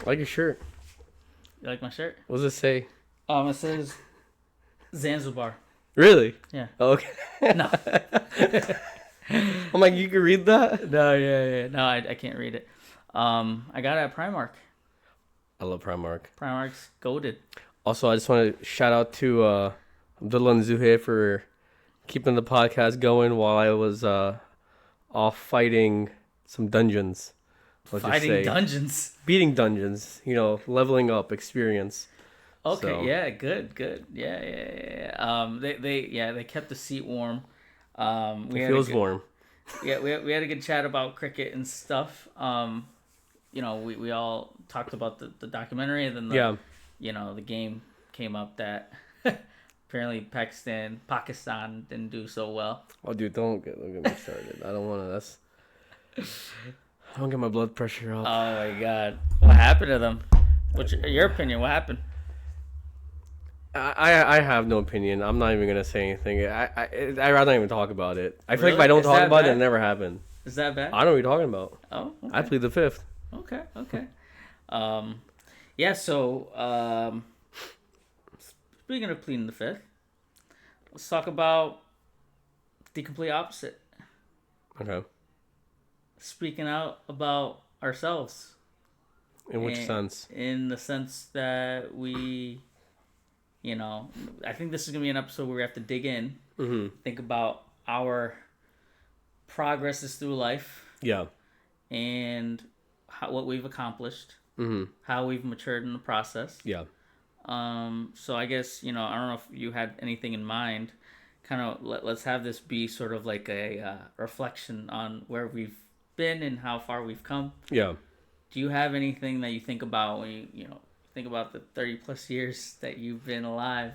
like your shirt. You like my shirt? What does it say? It says Zanzibar. Really? Yeah. Oh, okay. No. I'm like, you can read that? No, yeah. No, I can't read it. I got it at Primark. I love Primark. Primark's goated. Also, I just want to shout out to Abdullah and Zuhair for keeping the podcast going while I was off fighting some dungeons. Let's just Fighting say. dungeons. Beating dungeons, leveling up experience. Okay, So. yeah, good. Yeah. They kept the seat warm. It feels warm. Yeah, we had a good chat about cricket and stuff. We all talked about the documentary, and then the game came up that apparently Pakistan didn't do so well. Oh, dude, don't get me started. I don't want to. I don't get my blood pressure up. Oh my God, what happened to them? What's your opinion? What happened? I have no opinion. I'm not even gonna say anything. I'd rather not even talk about it. I feel Really? like if I don't Is talk that about bad? it never happened. Is that bad? I don't know what you're talking about. Oh, okay. I plead the fifth. Okay. Yeah. So, speaking of pleading the fifth, let's talk about the complete opposite. Okay. Speaking out about ourselves. In which sense? In the sense that we, I think this is going to be an episode where we have to dig in, think about our progresses through life. Yeah. And what we've accomplished, how we've matured in the process. Yeah. So I guess, I don't know if you had anything in mind. Kind of let's have this be sort of like a reflection on where we've been and how far we've come. Yeah. Do you have anything that you think about when you think about the 30 plus years that you've been alive?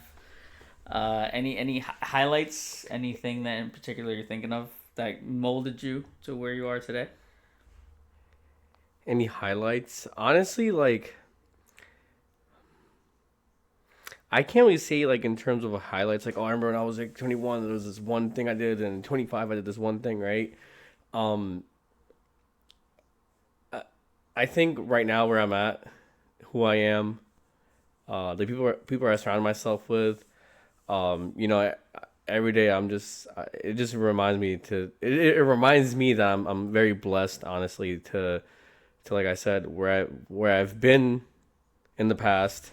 Any highlights? Anything that in particular you're thinking of that molded you to where you are today? Any highlights? Honestly, I can't really say in terms of highlights. I remember when I was 21, there was this one thing I did, and 25 I did this one thing, right? I think right now where I'm at, who I am, the people I surround myself with, every day it just reminds me it reminds me that I'm very blessed, honestly, to like I said, where I've been in the past,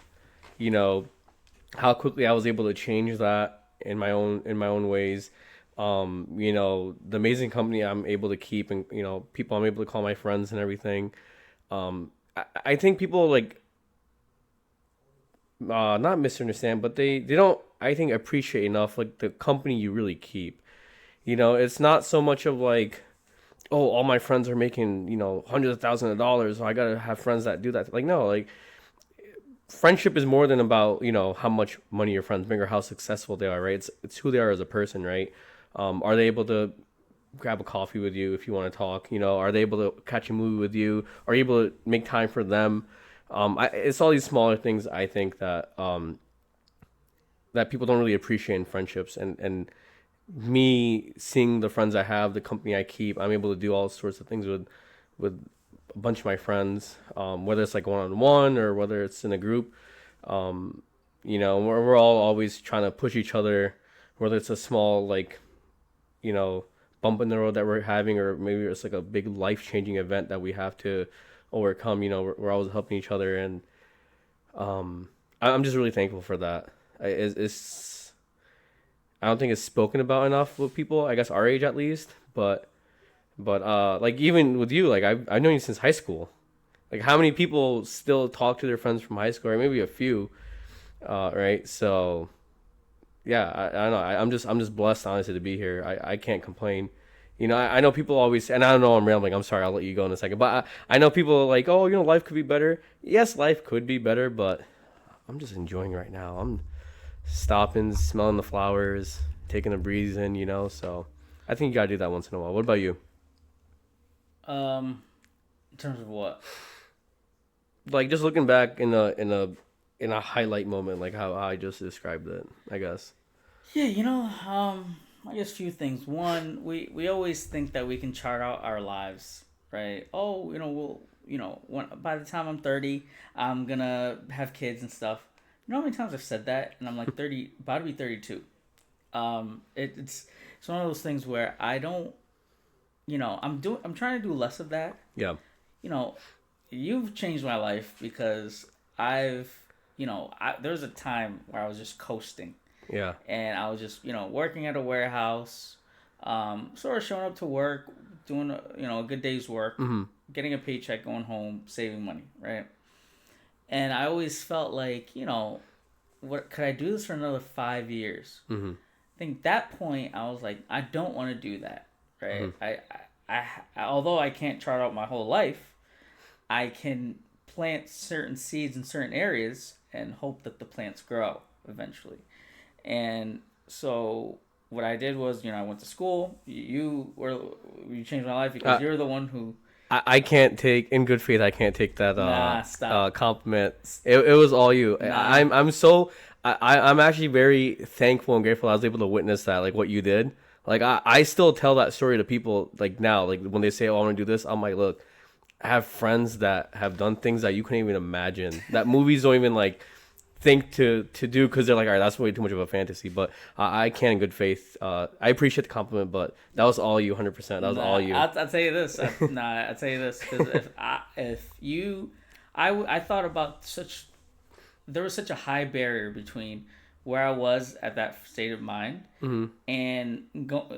how quickly I was able to change that in my own ways. The amazing company I'm able to keep, and people I'm able to call my friends and everything. I think people not misunderstand, but they don't, I think, appreciate enough the company you really keep. It's not so much of oh, all my friends are making hundreds of thousands of dollars, so I gotta have friends that do that. No, friendship is more than about how much money your friends make or how successful they are, right? It's who they are as a person, right? Are they able to grab a coffee with you if you want to talk? Are they able to catch a movie with you? Are you able to make time for them? It's all these smaller things, I think, that that people don't really appreciate in friendships. And me seeing the friends I have, the company I keep, I'm able to do all sorts of things with a bunch of my friends, whether it's one-on-one or whether it's in a group. We're all always trying to push each other, whether it's a small bump in the road that we're having, or maybe it's a big life-changing event that we have to overcome. We're always helping each other, and I'm just really thankful for that. I don't think it's spoken about enough with people, I guess our age at least, but even with you, I've known you since high school. How many people still talk to their friends from high school, or maybe a few, right? So yeah, I don't know. I'm just blessed, honestly, to be here. I can't complain. I know people always, and I don't know, I'm rambling. I'm sorry. I'll let you go in a second. But I know people oh, life could be better. Yes, life could be better, but I'm just enjoying right now. I'm stopping, smelling the flowers, taking a breeze in, So I think you gotta do that once in a while. What about you? In terms of what? Just looking back in a highlight moment, how I just described it, I guess. Yeah, I guess a few things. One, we always think that we can chart out our lives, right? Oh, by the time I'm 30, I'm gonna have kids and stuff. You know how many times I've said that, and I'm like 30, about to be 32. It's one of those things where I don't, I'm trying to do less of that. Yeah. You know, you've changed my life because I've, there was a time where I was just coasting. Yeah. And I was just, working at a warehouse, sort of showing up to work, doing, a good day's work, Mm-hmm. getting a paycheck, going home, saving money, right? And I always felt like, what could I do this for another 5 years? Mm-hmm. I think that point I was like, I don't want to do that, right? Mm-hmm. Although I can't chart out my whole life, I can plant certain seeds in certain areas and hope that the plants grow eventually. And so what I did was, I went to school. You changed my life because you're the one who. I can't take, in good faith, I can't take that Stop. compliment. It was all you. Nah. I'm actually very thankful and grateful I was able to witness that, like what you did. Like I still tell that story to people like now, like when they say, "Oh, I want to do this," I'm like, "Look, I have friends that have done things that you couldn't even imagine. That movies don't even like think to do because they're like, all right, that's way too much of a fantasy." But I can in good faith. I appreciate the compliment, but that was all you, 100%. That was all you. I'll tell you this. I'll tell you this because I thought about there was such a high barrier between where I was at that state of mind Mm-hmm. and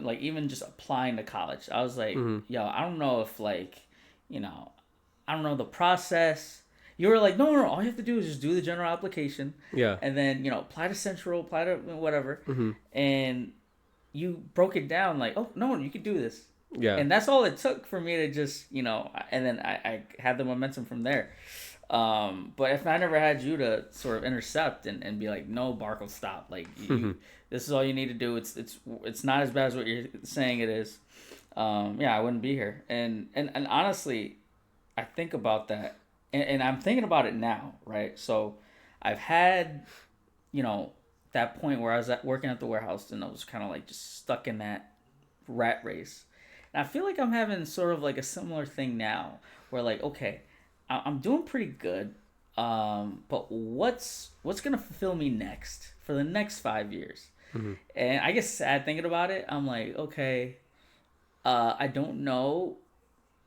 like even just applying to college. I was like, Mm-hmm. yo, I don't know if I don't know the process. You were like, no, all you have to do is just do the general application. Yeah. And then, apply to Central, apply to whatever. Mm-hmm. And you broke it down like, oh, no, you could do this. Yeah. And that's all it took for me to just, and then I had the momentum from there. But if I never had you to sort of intercept and be like, no, Barkle, stop. Like, this is all you need to do. It's not as bad as what you're saying it is. I wouldn't be here. And honestly, I think about that. And I'm thinking about it now, right? So I've had, that point where I was working at the warehouse and I was kind of like just stuck in that rat race. And I feel like I'm having sort of like a similar thing now where like, okay, I'm doing pretty good. But what's going to fulfill me next for the next 5 years? Mm-hmm. And I get sad thinking about it. I'm like, okay, I don't know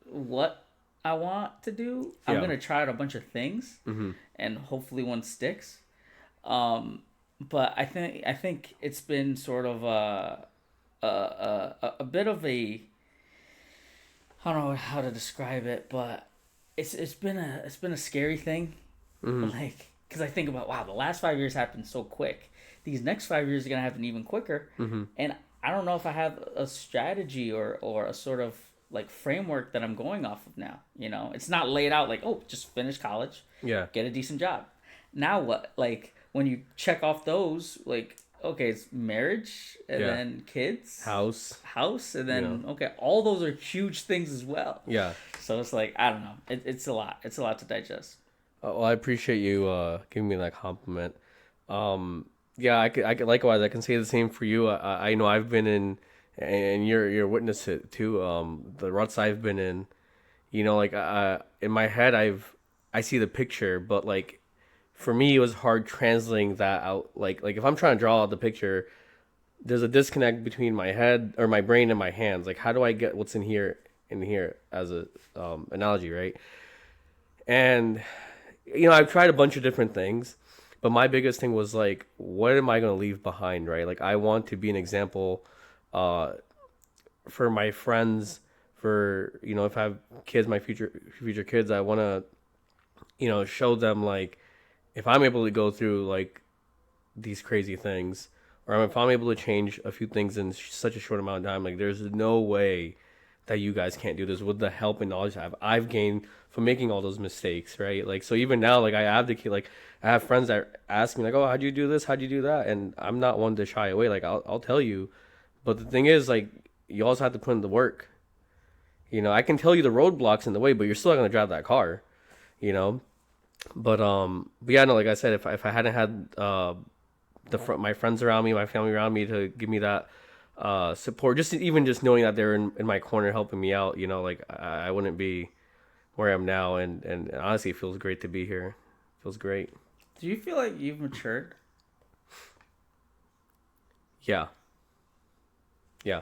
what I want to do. I'm gonna try out a bunch of things, Mm-hmm. and hopefully one sticks. But I think it's been sort of a bit of a, I don't know how to describe it, but it's been a scary thing, like because I think about, wow, the last 5 years happened so quick. These next 5 years are gonna happen even quicker, and I don't know if I have a strategy or a sort of like framework that I'm going off of now. It's not laid out like, oh, just finish college, get a decent job. Now what? Like when you check off those, like, okay, it's marriage and then kids, house, and then okay, all those are huge things as well. Yeah. So it's like, I don't know. It's a lot. It's a lot to digest. Well, I appreciate you giving me that compliment. Yeah, I could likewise. I can say the same for you. I know I've been in, and you're witness to it too. The ruts I've been in, like in my head I see the picture, but like for me it was hard translating that out. Like if I'm trying to draw out the picture, there's a disconnect between my head or my brain and my hands. Like how do I get what's in here as a analogy, right? And I've tried a bunch of different things, but my biggest thing was like, what am I going to leave behind, right? Like I want to be an example for my friends, for if I have kids, my future kids, I want to show them like if I'm able to go through like these crazy things, or if I'm able to change a few things in such a short amount of time, like there's no way that you guys can't do this with the help and knowledge I've gained from making all those mistakes, right? Like so even now, like I advocate, like I have friends that ask me like, oh, how'd you do this, how'd you do that, and I'm not one to shy away. Like I'll tell you, but the thing is, like, you also have to put in the work. I can tell you the roadblocks in the way, but you're still not gonna drive that car. But yeah, no, like I said, if I hadn't had my friends around me, my family around me to give me that support, just even just knowing that they're in my corner helping me out, like I wouldn't be where I am now, and honestly, it feels great to be here. It feels great. Do you feel like you've matured? Yeah. Yeah.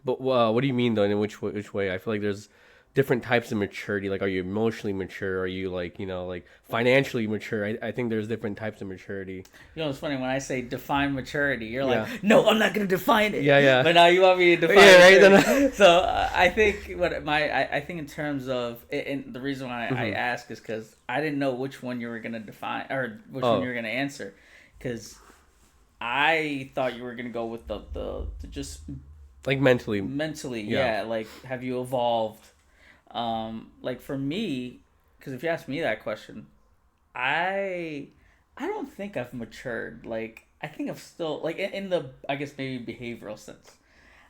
But what do you mean though? In which way? I feel like there's different types of maturity. Like, are you emotionally mature? Are you like like financially mature? I think there's different types of maturity. You know, it's funny when I say define maturity. You're Yeah. like, no, I'm not gonna define it. Yeah, yeah. But now you want me to define Yeah, right. maturity. So I think I think in terms of, and the reason why I ask is because I didn't know which one you were gonna define or which one you were gonna answer, because I thought you were gonna go with the just like mentally, yeah. Like, have you evolved? Like for me, because if you ask me that question, I don't think I've matured. Like, I think I'm still like in the, I guess maybe behavioral sense.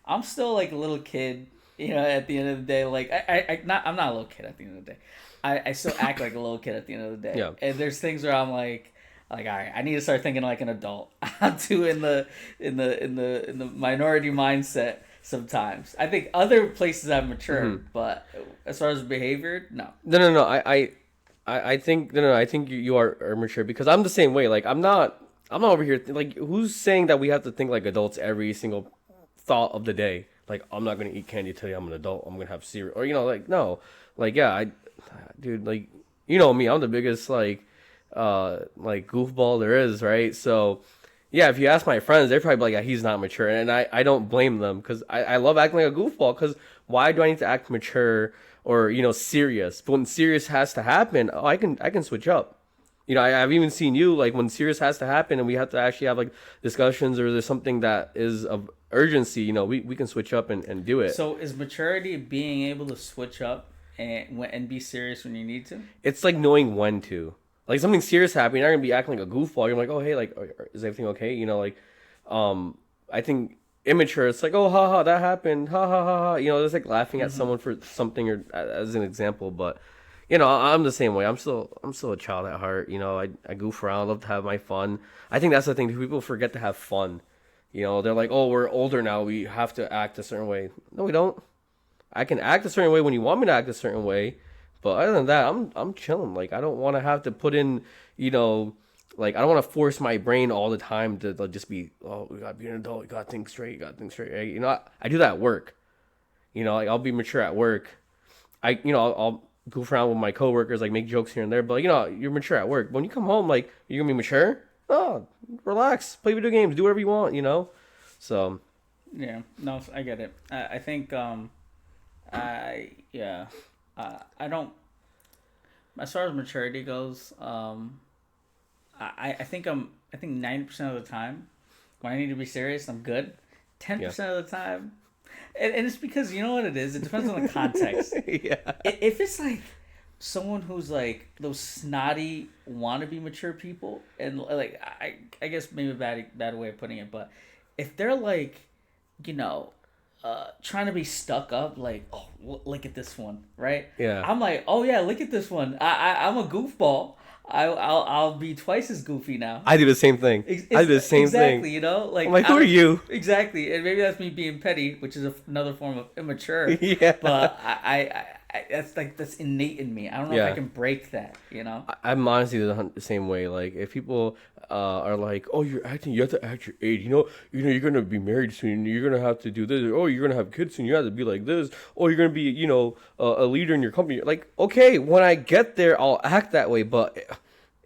I'm still like a little kid. You know, at the end of the day, like I'm not a little kid at the end of the day. I still act like a little kid at the end of the day. Yeah. And there's things where I'm like, all right, I need to start thinking like an adult. I'm too in the minority mindset sometimes. I think other places I've matured, but as far as behavior, no. No. I think no. I think you are mature, because I'm the same way. Like, I'm not over here like, who's saying that we have to think like adults every single thought of the day? Like, I'm not gonna eat candy today. I'm an adult. I'm gonna have cereal, or like, no, like, yeah, dude, like, you know me. I'm the biggest like goofball there is, right? So yeah, if you ask my friends, they're probably like, yeah, he's not mature, and I don't blame them, because I love acting like a goofball. Because why do I need to act mature or serious? But when serious has to happen, oh, I can switch up. I've even seen you, like, when serious has to happen and we have to actually have like discussions, or there's something that is of urgency, we can switch up and do it. So is maturity being able to switch up and be serious when you need to? It's like knowing when to. Like, something serious happening, you're not gonna be acting like a goofball. You're like, oh, hey, like, is everything okay? I think immature, it's like, oh, ha ha, that happened, ha ha ha ha. It's like laughing at someone for something, or as an example. But I'm the same way. I'm still a child at heart. I goof around, I love to have my fun. I think that's the thing. People forget to have fun. They're like, oh, we're older now, we have to act a certain way. No, we don't. I can act a certain way when you want me to act a certain way. But other than that, I'm chilling. Like, I don't want to have to put in, like, I don't want to force my brain all the time to, like, just be, oh, we gotta be an adult, you gotta think straight, right? I do that at work. Like, I'll be mature at work. I'll goof around with my coworkers, like, make jokes here and there. But, you're mature at work. When you come home, like, you're gonna be mature. Oh, relax, play video games, do whatever you want. So. Yeah, no, I get it. I think, I don't. As far as maturity goes, I think 90% of the time, when I need to be serious, I'm good. 10% of the time, and it's because, you know what it is. It depends on the context. Yeah. If it's like someone who's like those snotty wannabe mature people, and like, I guess maybe a bad way of putting it, but if they're like, trying to be stuck up, like, oh, look at this one, right? Yeah. I'm like, oh yeah, look at this one. I'm a goofball. I'll be twice as goofy now. I do the same thing. I do the same thing. Exactly, like, I'm like, who are you? Exactly, and maybe that's me being petty, which is another form of immature. Yeah. But I that's innate in me. I don't know if I can break that. I'm honestly the same way. Like, if people are like, oh, you're acting, you have to act your age. You're gonna be married soon. You're gonna have to do this. Oh, you're gonna have kids soon. You have to be like this. Oh, you're gonna be, a leader in your company. Like, okay, when I get there, I'll act that way. But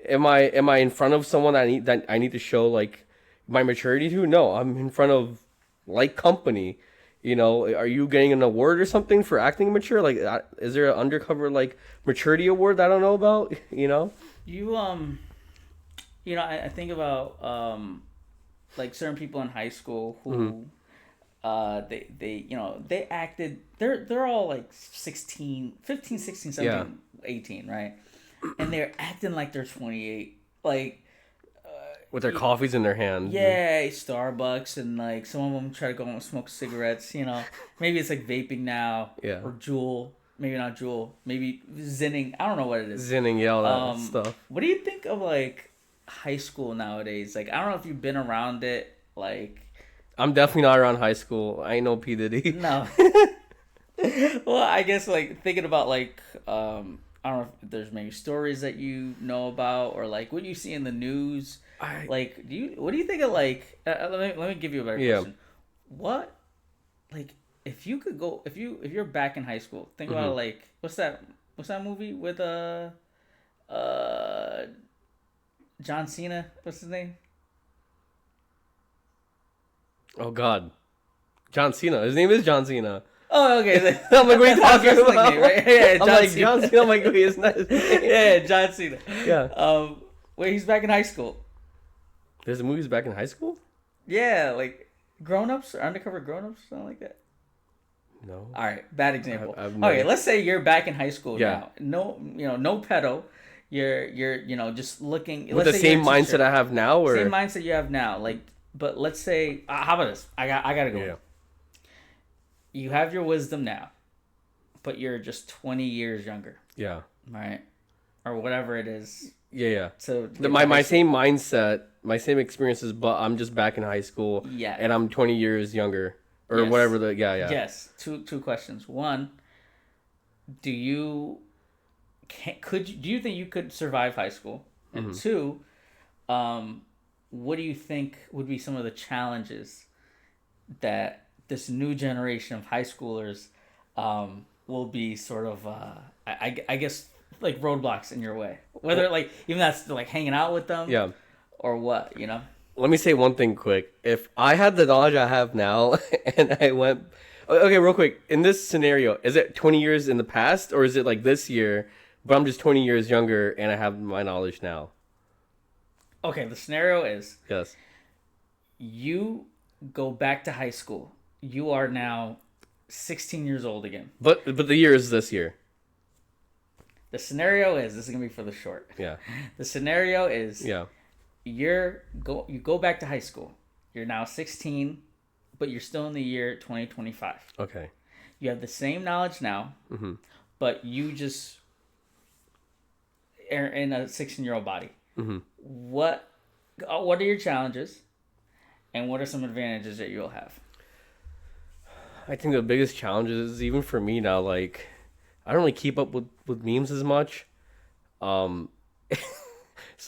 am I in front of someone that I need to show like my maturity to? No, I'm in front of like company. Are you getting an award or something for acting mature? Like, is there an undercover like maturity award that I don't know about? You I think about like certain people in high school who they acted, they're all like 16, 15, 16, 17, 18, right? And they're acting like they're 28, like with their coffees in their hand. Yeah, Starbucks, and like some of them try to go and smoke cigarettes. Maybe it's like vaping now. Yeah. Or Juul. Maybe not Juul. Maybe Zinning. I don't know what it is. Zinning, yeah, all that stuff. What do you think of like high school nowadays? Like, I don't know if you've been around it. Like, I'm definitely not around high school. I ain't no P Diddy. No. Well, I guess like thinking about like I don't know if there's maybe stories that you know about or like what you see in the news. Like, what do you think of like? Let me give you a better question. What like if you could go if you're back in high school, think about like what's that movie with uh John Cena? What's his name? Oh God, John Cena. His name is John Cena. Oh, okay. I'm like, what are you talking about? Name, right? Yeah, I'm like, John Cena. I'm like, wait, it's not his name. Yeah, John Cena. Yeah. Wait, he's back in high school. There's a movie's back in high school? Yeah, like Grown Ups or Undercover Grown Ups, something like that. No. All right, bad example. I've Okay, let's say you're back in high school Yeah. now. No pedo. You're just looking with the same mindset I have now, or same mindset you have now. Like, but let's say, how about this? I gotta go. Yeah. You have your wisdom now, but you're just 20 years younger. Yeah. Right. Or whatever it is. Yeah. So my same mindset, my same experiences, but I'm just back in high school. Yeah. And I'm 20 years younger, or whatever the Yes. Two questions. One, do you think you could survive high school? And two, what do you think would be some of the challenges that this new generation of high schoolers will be sort of I guess like roadblocks in your way, whether like even that's like hanging out with them or what, you know? Let me say one thing quick. If I had the knowledge I have now and I went okay, real quick, in this scenario, is it 20 years in the past, or is it like this year but I'm just 20 years younger and I have my knowledge now? Okay, the scenario is yes, you go back to high school. You are now 16 years old again. But the year is this year. The scenario is, this is gonna be for the short. Yeah. The scenario is you go back to high school. You're now 16, but you're still in the year 2025. Okay. You have the same knowledge now, but you just are in a 16-year-old body. What are your challenges, and what are some advantages that you'll have? I think the biggest challenge is, even for me now, like, I don't really keep up with memes as much. So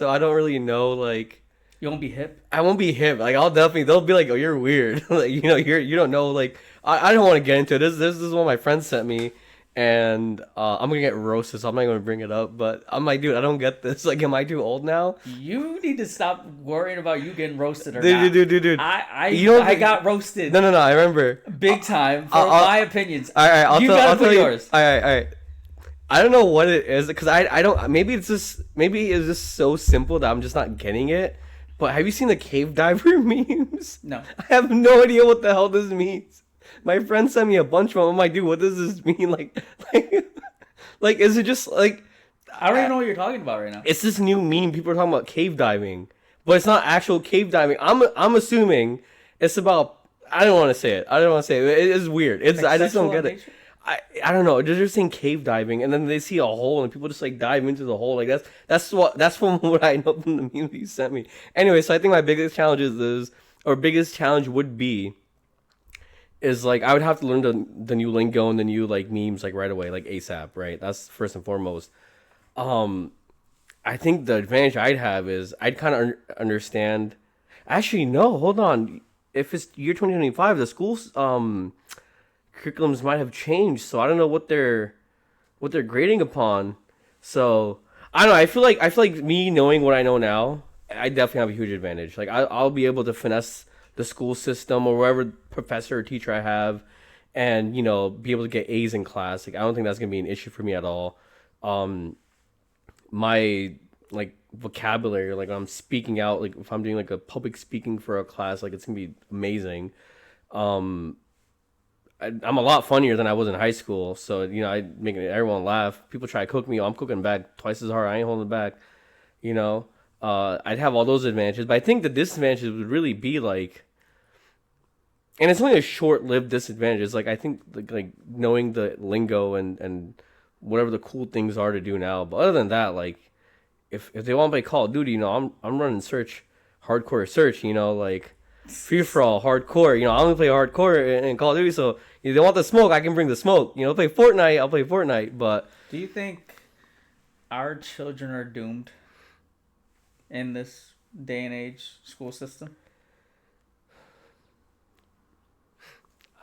I don't really know, like... You won't be hip? I won't be hip. Like, they'll be like, oh, you're weird. Like, you know, you don't know, like... I don't want to get into it. This is what my friend sent me. And I'm going to get roasted, so I'm not going to bring it up. But I'm like, dude, I don't get this. Like, am I too old now? You need to stop worrying about you getting roasted or not. Dude. I got roasted. No, I remember. Big time for my opinions. All right, I'll tell you. Yours. All right. I don't know what it is, because I don't... Maybe it's just so simple that I'm just not getting it. But have you seen the cave diver memes? No. I have no idea what the hell this means. My friend sent me a bunch of them. I'm like, dude, what does this mean? Like, is it just like... I don't even know what you're talking about right now. It's this new meme. People are talking about cave diving, but it's not actual cave diving. I'm assuming it's about... I don't want to say it. It is weird. It's like I just don't get it. I don't know. They're just saying cave diving, and then they see a hole, and people just like dive into the hole. Like that's from what I know from the meme that you sent me. Anyway, so I think my biggest challenge would be like I would have to learn the new lingo and the new like memes like right away, like ASAP, right? That's first and foremost. I think the advantage I'd have is I'd kind of understand. Actually, no, hold on. If it's year 2025, the school's curriculums might have changed, so I don't know what they're grading upon. So I don't know. I feel like me knowing what I know now, I definitely have a huge advantage. Like I'll be able to finesse the school system or whatever professor or teacher I have, and you know, be able to get A's in class. Like I don't think that's gonna be an issue for me at all. My like vocabulary, like I'm speaking out, like if I'm doing like a public speaking for a class, like it's gonna be amazing. I'm a lot funnier than I was in high school, so you know I make everyone laugh. People try to cook me, I'm cooking back twice as hard. I ain't holding back, you know. I'd have all those advantages, but I think the disadvantages would really be like, and it's only a short-lived disadvantage. It's like I think like knowing the lingo and whatever the cool things are to do now. But other than that, like if they want to play Call of Duty, you know, I'm running hardcore search, you know, like free for all hardcore. You know, I only play hardcore in Call of Duty, so If they want the smoke, I can bring the smoke. You know, play Fortnite, I'll play Fortnite. But do you think our children are doomed in this day and age school system?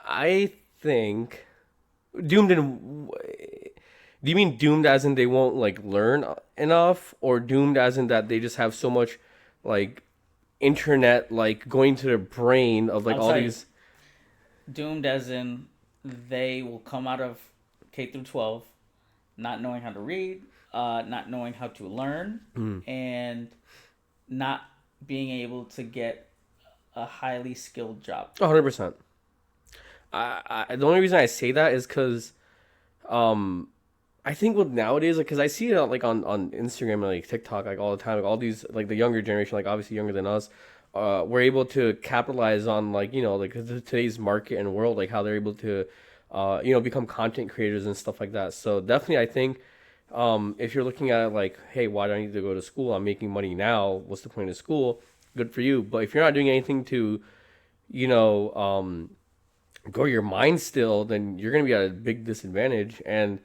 I think doomed in. Do you mean doomed as in they won't like learn enough, or doomed as in that they just have so much like internet like going to their brain of like all these? Doomed as in they will come out of K through 12 not knowing how to read, not knowing how to learn, and not being able to get a highly skilled job. 100%. The only reason I say that is because, I think with nowadays, like, because I see it like on Instagram and like TikTok, like all the time, like all these like the younger generation, like obviously younger than us, we're able to capitalize on like like today's market and world, like how they're able to, become content creators and stuff like that. So definitely, I think, if you're looking at it like, hey, why do I need to go to school? I'm making money now. What's the point of school? Good for you. But if you're not doing anything to, you know, grow your mind still, then you're gonna be at a big disadvantage. And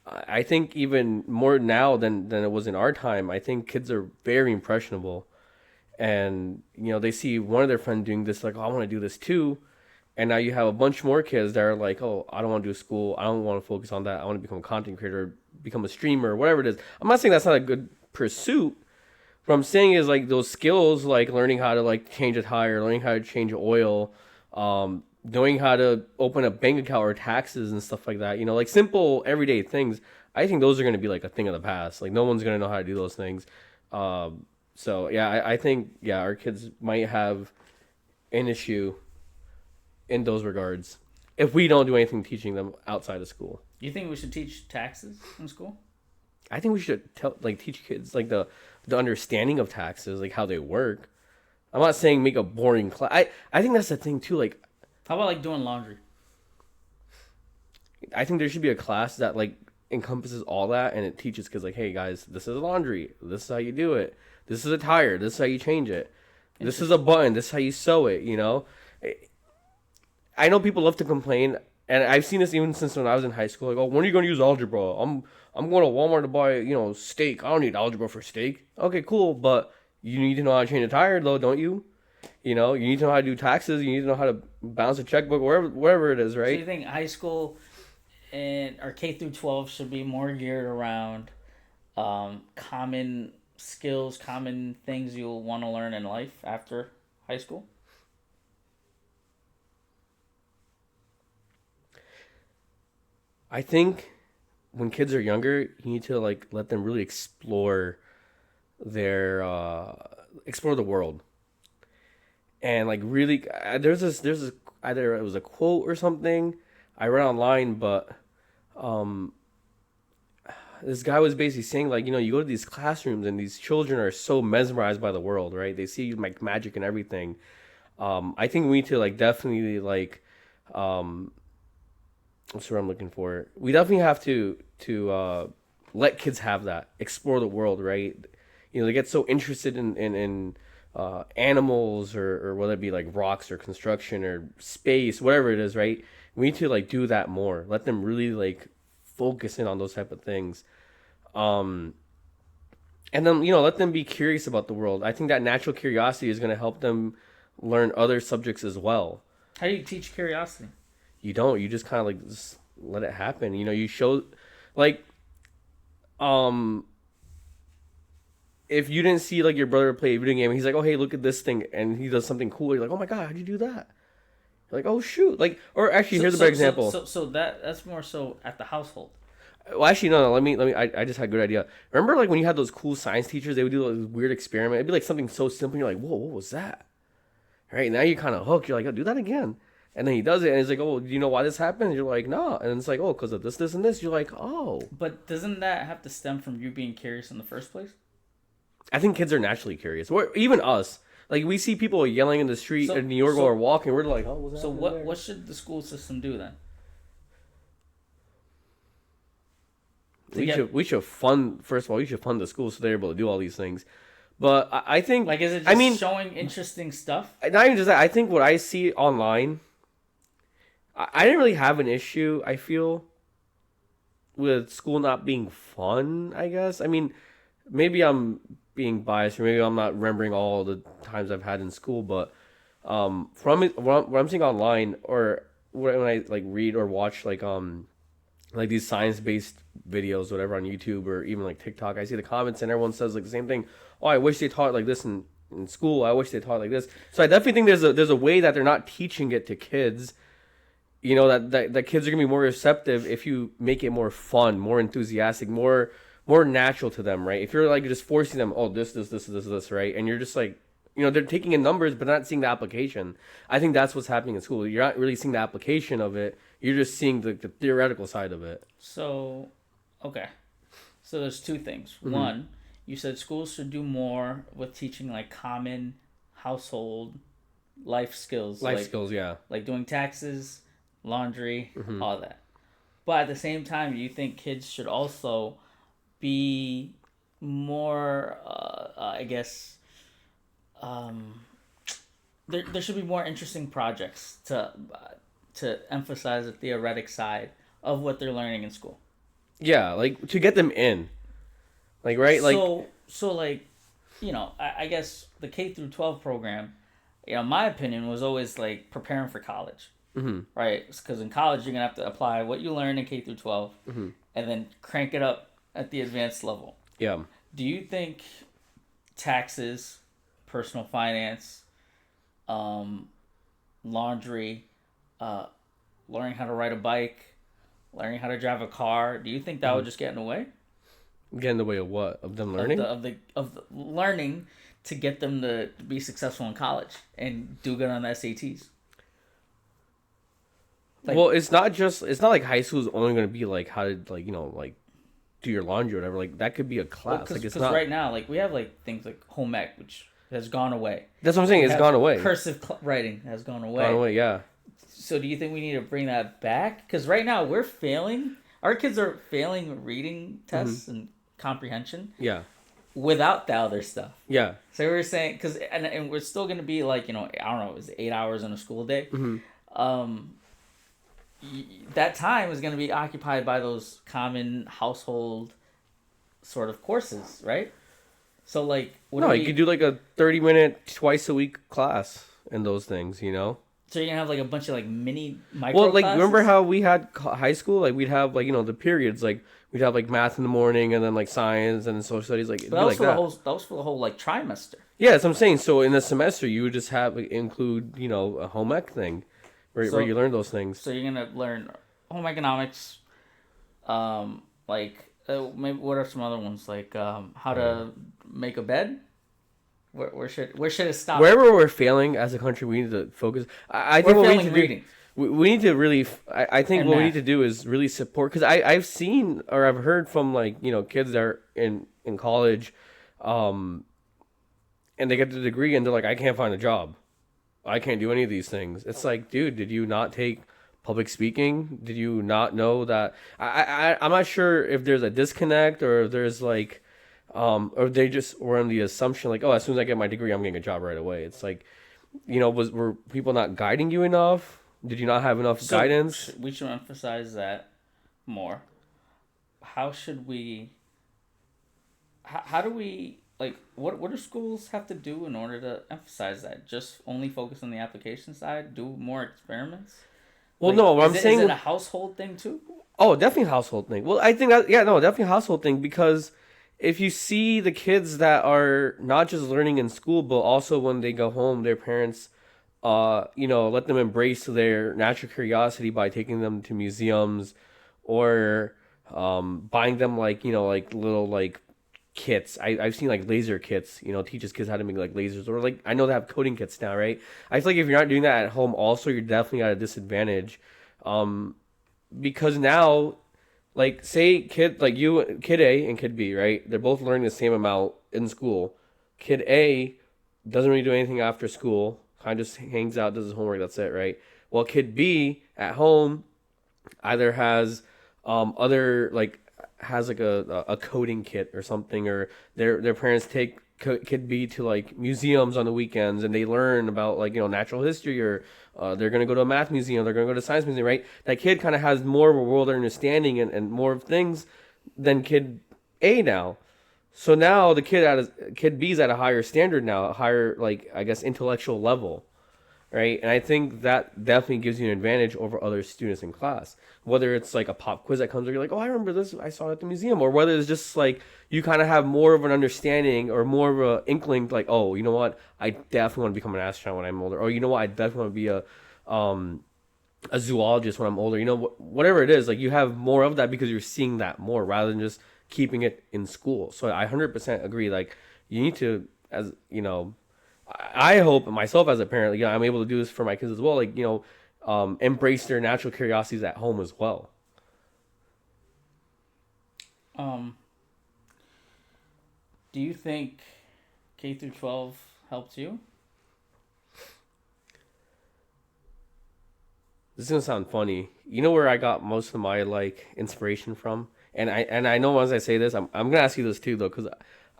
I think even more now than it was in our time, I think kids are very impressionable, and they see one of their friends doing this, like, oh, I want to do this too, and now you have a bunch more kids that are like, oh, I don't want to do school, I don't want to focus on that, I want to become a content creator, become a streamer, whatever it is. I'm not saying that's not a good pursuit. What I'm saying is like those skills, like learning how to like change a tire, learning how to change oil, knowing how to open a bank account or taxes and stuff like that, like simple everyday things. I think those are going to be like a thing of the past. Like no one's going to know how to do those things. So yeah, I think, yeah, our kids might have an issue in those regards if we don't do anything teaching them outside of school. You think we should teach taxes in school? I think we should teach kids like the understanding of taxes, like how they work. I'm not saying make a boring class. I think that's the thing too. Like, how about like doing laundry? I think there should be a class that like encompasses all that, and it teaches kids like, hey guys, this is laundry. This is how you do it. This is a tire. This is how you change it. This is a button. This is how you sew it. I know people love to complain, and I've seen this even since when I was in high school. Like, oh, when are you going to use algebra? I'm going to Walmart to buy steak. I don't need algebra for steak. Okay, cool, but you need to know how to change a tire though, don't you? You need to know how to do taxes. You need to know how to balance a checkbook, wherever it is, right? So you think high school or K through 12 should be more geared around common skills, common things you'll want to learn in life after high school? I think when kids are younger, you need to like let them really explore explore the world. And like really, there's this either it was a quote or something I read online, but this guy was basically saying like, you go to these classrooms and these children are so mesmerized by the world, right? They see like magic and everything. I think we need to like definitely like what's the word I'm looking for? We definitely have to let kids have that, explore the world, right? They get so interested in animals or whether it be like rocks or construction or space, whatever it is, right? We need to like do that more. Let them really like focus in on those type of things. And then, let them be curious about the world. I think that natural curiosity is going to help them learn other subjects as well. How do you teach curiosity? You don't. You just kind of like just let it happen. You show like, if you didn't see like your brother play a video game, he's like, oh, hey, look at this thing, and he does something cool. You're like, oh my god, how'd you do that? You're like, oh shoot, like, or actually, here's a better example. So that's more so at the household. Well, actually, no. Let me. I just had a good idea. Remember, like when you had those cool science teachers, they would do this weird experiment. It'd be like something so simple. You're like, whoa, what was that? Right now, you're kind of hooked. You're like, oh, do that again. And then he does it, and he's like, oh, do you know why this happened? And you're like, no. And it's like, oh, because of this, this, and this. You're like, oh. But doesn't that have to stem from you being curious in the first place? I think kids are naturally curious. Even us. Like, we see people yelling in the street in New York while we're walking. We're like, oh, what's that? So what should the school system do then? We should fund, first of all, we should fund the school so they're able to do all these things. But I think... Like, is it just showing interesting stuff? Not even just that. I think what I see online... I didn't really have an issue, I feel, with school not being fun, I guess. I mean, maybe I'm being biased, or maybe I'm not remembering all the times I've had in school, but from what I'm seeing online, or when I like read or watch like these science based videos, whatever, on YouTube or even like TikTok, I see the comments and everyone says like the same thing. Oh, I wish they taught like this in school. I wish they taught like this. So I definitely think there's a way that they're not teaching it to kids. You know that kids are gonna be more receptive if you make it more fun, more enthusiastic, more natural to them, right? If you're like just forcing them, oh, this, right, and you're just like, they're taking in numbers but not seeing the application. I think that's what's happening in school. You're not really seeing the application of it. You're just seeing the theoretical side of it. So, okay. So there's two things. Mm-hmm. One, you said schools should do more with teaching like common household life skills. Life skills, yeah. Like doing taxes, laundry, all that. But at the same time, you think kids should also be more, I guess, there should be more interesting projects to emphasize the theoretic side of what they're learning in school. Yeah, like to get them in, like, right, like so like, I guess the K through 12 program, my opinion was always like preparing for college, right? Because in college you're gonna have to apply what you learn in K through 12, and then crank it up at the advanced level. Yeah. Do you think taxes, personal finance, laundry, learning how to ride a bike, learning how to drive a car, do you think that would just get in the way? Get in the way of what? Of them learning? Of the learning to get them to be successful in college and do good on the SATs. Like, well, it's not like high school is only going to be like how to like like do your laundry or whatever. Like that could be a class. Like it's not right now. Like we have like things like home ec, which has gone away. That's what I'm saying. It's gone away. Cursive writing has gone away. Gone away, yeah. So do you think we need to bring that back? Because right now we're failing. Our kids are failing reading tests and comprehension. Yeah. Without the other stuff. Yeah. So we were saying, because and we're still going to be like, I don't know, it was 8 hours in a school day. That time is going to be occupied by those common household sort of courses, right? So like, you could do like a 30-minute twice a week class in those things, So you're gonna have like a bunch of like mini micro. Well, like classes? remember how we had high school? Like we'd have like the periods. Like we'd have like math in the morning, and then like science and then social studies. Like that was for the whole. That was for the whole like trimester. Yeah, that's what I'm saying. So in the semester, you would just have include a home ec thing, where you learn those things. So you're gonna learn home economics, maybe what are some other ones like how to make a bed. Where should it stop? Wherever we're failing as a country, we need to focus. I think what we need to reading. We need to really. I think what we need to do is really support, because I've seen or I've heard from like kids that are in college, and they get the degree and they're like, I can't find a job, I can't do any of these things. It's like, dude, did you not take public speaking? Did you not know that? I'm not sure if there's a disconnect or if there's like. Or they just were on the assumption like, oh, as soon as I get my degree, I'm getting a job right away. It's like, were people not guiding you enough? Did you not have enough guidance? We should emphasize that more. How should we? How do we like? What do schools have to do in order to emphasize that? Just only focus on the application side. Do more experiments. Well, no, what I'm saying is it a household thing too? Oh, definitely a household thing. Well, I think that definitely a household thing, because if you see the kids that are not just learning in school, but also when they go home, their parents, let them embrace their natural curiosity by taking them to museums, or buying them like little like kits. I've seen like laser kits, teaches kids how to make like lasers, or like I know they have coding kits now, right? I feel like if you're not doing that at home, also you're definitely at a disadvantage, because now. Like, say kid A and kid B, right? They're both learning the same amount in school. Kid A doesn't really do anything after school, kind of just hangs out, does his homework, that's it, right? Well, kid B at home either has has like a coding kit or something, or their parents take could be to like museums on the weekends, and they learn about like natural history, or they're gonna go to a math museum, they're gonna go to a science museum, right? That kid kind of has more of a world understanding and more of things than kid A now. So now the kid B's at a higher standard now, a higher like I guess intellectual level, right? And I think that definitely gives you an advantage over other students in class. Whether it's like a pop quiz that comes where you're like, oh, I remember this, I saw it at the museum, or whether it's just like you kind of have more of an understanding or more of a inkling, like, oh, you know what, I definitely want to become an astronaut when I'm older, or you know what, I definitely want to be a zoologist when I'm older. Whatever it is, like you have more of that because you're seeing that more rather than just keeping it in school. So I 100% agree. Like you need to, as I hope myself as a parent, I'm able to do this for my kids as well. Like, embrace their natural curiosities at home as well. Do you think K through 12 helped you? This is gonna sound funny. You know where I got most of my like inspiration from, and I know once I say this, I'm gonna ask you this too though, because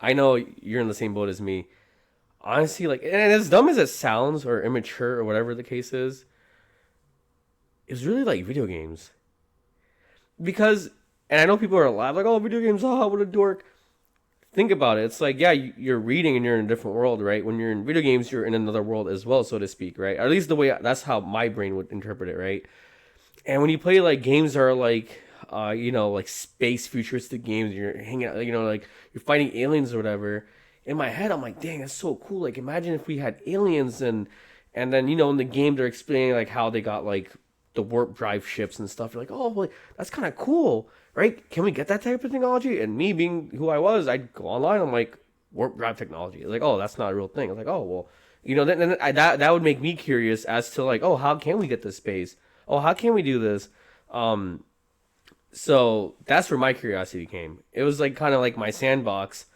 I know you're in the same boat as me. Honestly, like, and as dumb as it sounds or immature or whatever the case is, it's really like video games. Because, and I know people are alive like, oh, video games, oh, what a dork. Think about it. It's like, yeah, you're reading and you're in a different world, right? When you're in video games, you're in another world as well, so to speak, right? Or at least the way that's how my brain would interpret it, right? And when you play like games that are like, like space futuristic games, you're hanging out, like you're fighting aliens or whatever. In my head, I'm like, dang, that's so cool. Like, imagine if we had aliens and then in the game they're explaining like how they got like the warp drive ships and stuff. You're like, oh, well, that's kind of cool, right? Can we get that type of technology? And me being who I was, I'd go online. I'm like, warp drive technology. It's like, oh, that's not a real thing. I was like, oh, well, that would make me curious as to like, oh, how can we get to space? Oh, how can we do this? So that's where my curiosity came. It was like kind of like my sandbox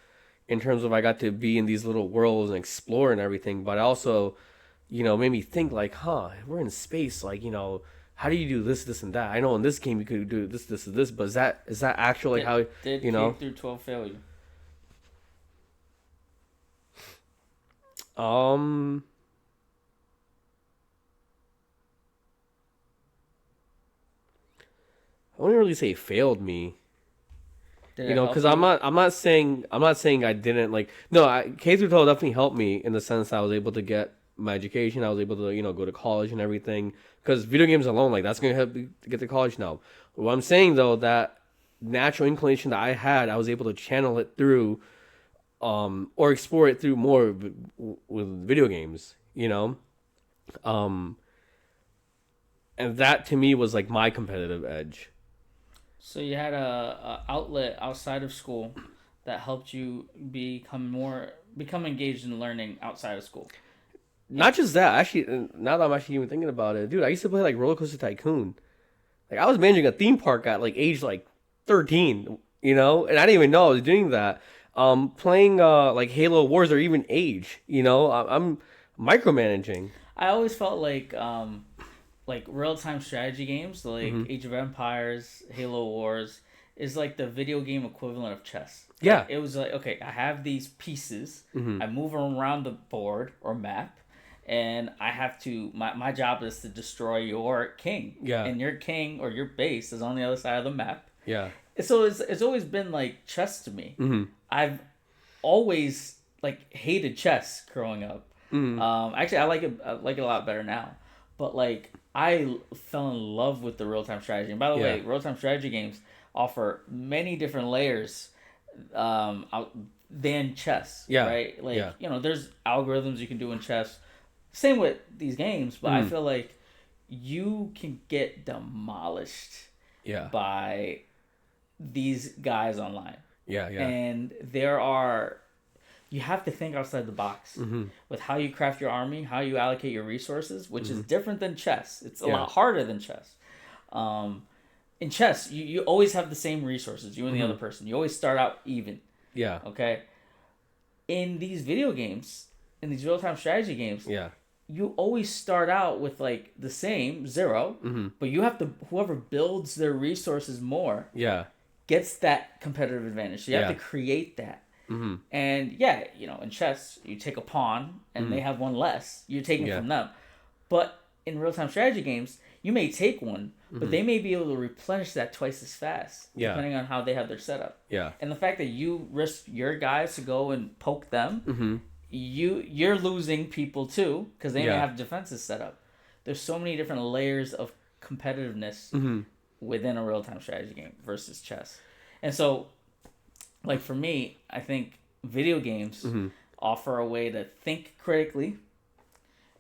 in terms of I got to be in these little worlds and explore and everything, but also, made me think like, we're in space, like, how do you do this, this, and that? I know in this game you could do this, this, and this, but is that actually how did K through 12 fail you? I wouldn't really say failed me. Because I'm not saying I didn't like. No, K through 12 definitely helped me in the sense I was able to get my education. I was able to go to college and everything. Because video games alone, like that's gonna help you to get to college now. What I'm saying though, that natural inclination that I had, I was able to channel it through, or explore it through more with video games. And that to me was like my competitive edge. So you had a outlet outside of school that helped you become engaged in learning outside of school. Not just that, actually. Now that I'm actually even thinking about it, dude, I used to play like Roller Coaster Tycoon. Like I was managing a theme park at like age like 13, and I didn't even know I was doing that. Playing like Halo Wars or even Age, I'm micromanaging. I always felt like real-time strategy games, like Age of Empires, Halo Wars, is like the video game equivalent of chess. Yeah. It was like, okay, I have these pieces. I move them around the board or map, and I have to, my job is to destroy your king. Yeah. And your king or your base is on the other side of the map. Yeah. So it's always been like chess to me. I've always like hated chess growing up. Actually, I like it a lot better now. But like I fell in love with the real-time strategy. And by the way, real-time strategy games offer many different layers than chess. Yeah. Right? Like, there's algorithms you can do in chess. Same with these games, but I feel like you can get demolished by these guys online. Yeah. And you have to think outside the box with how you craft your army, how you allocate your resources, which is different than chess. It's a lot harder than chess. In chess, you always have the same resources, you and the other person. You always start out even. Yeah. Okay? In these video games, in these real-time strategy games, you always start out with like the same 0, but you have to, whoever builds their resources more gets that competitive advantage. So you have to create that. Mm-hmm. And yeah, in chess, you take a pawn and they have one less. You're taking from them. But in real-time strategy games, you may take one, but they may be able to replenish that twice as fast, depending on how they have their setup. Yeah. And the fact that you risk your guys to go and poke them, you're losing people too, because they may have defenses set up. There's so many different layers of competitiveness within a real-time strategy game versus chess. And so, like for me, I think video games offer a way to think critically.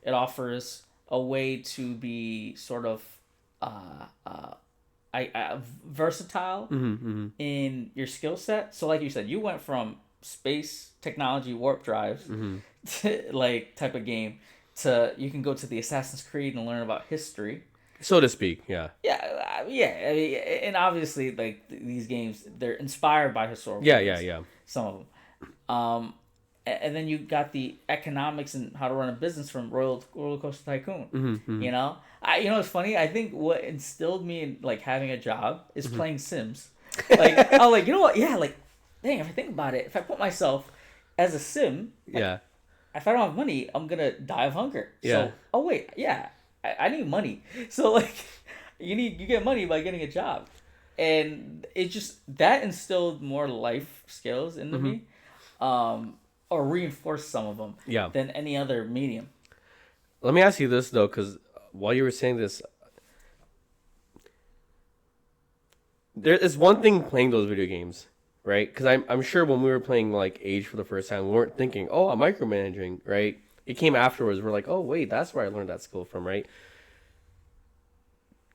It offers a way to be sort of versatile in your skill set. So like you said, you went from space technology warp drives to like type of game to you can go to the Assassin's Creed and learn about history, so to speak. Yeah. Yeah. I mean, and obviously, like these games, they're inspired by historical. Yeah. Some of them. And then you got the economics and how to run a business from Roller Coaster Tycoon. You know, it's funny. I think what instilled me in like having a job is playing Sims. Like I was like, you know what? Yeah, like, dang. If I think about it, if I put myself as a Sim, like, if I don't have money, I'm gonna die of hunger. So, oh wait, yeah, I need money. So like, you get money by getting a job, and it just that instilled more life skills into me. Or reinforce some of them than any other medium. Let me ask you this, though, because while you were saying this, there is one thing playing those video games, right? Because I'm sure when we were playing, like, Age for the first time, we weren't thinking, oh, I'm micromanaging, right? It came afterwards. We're like, oh, wait, that's where I learned that skill from, right?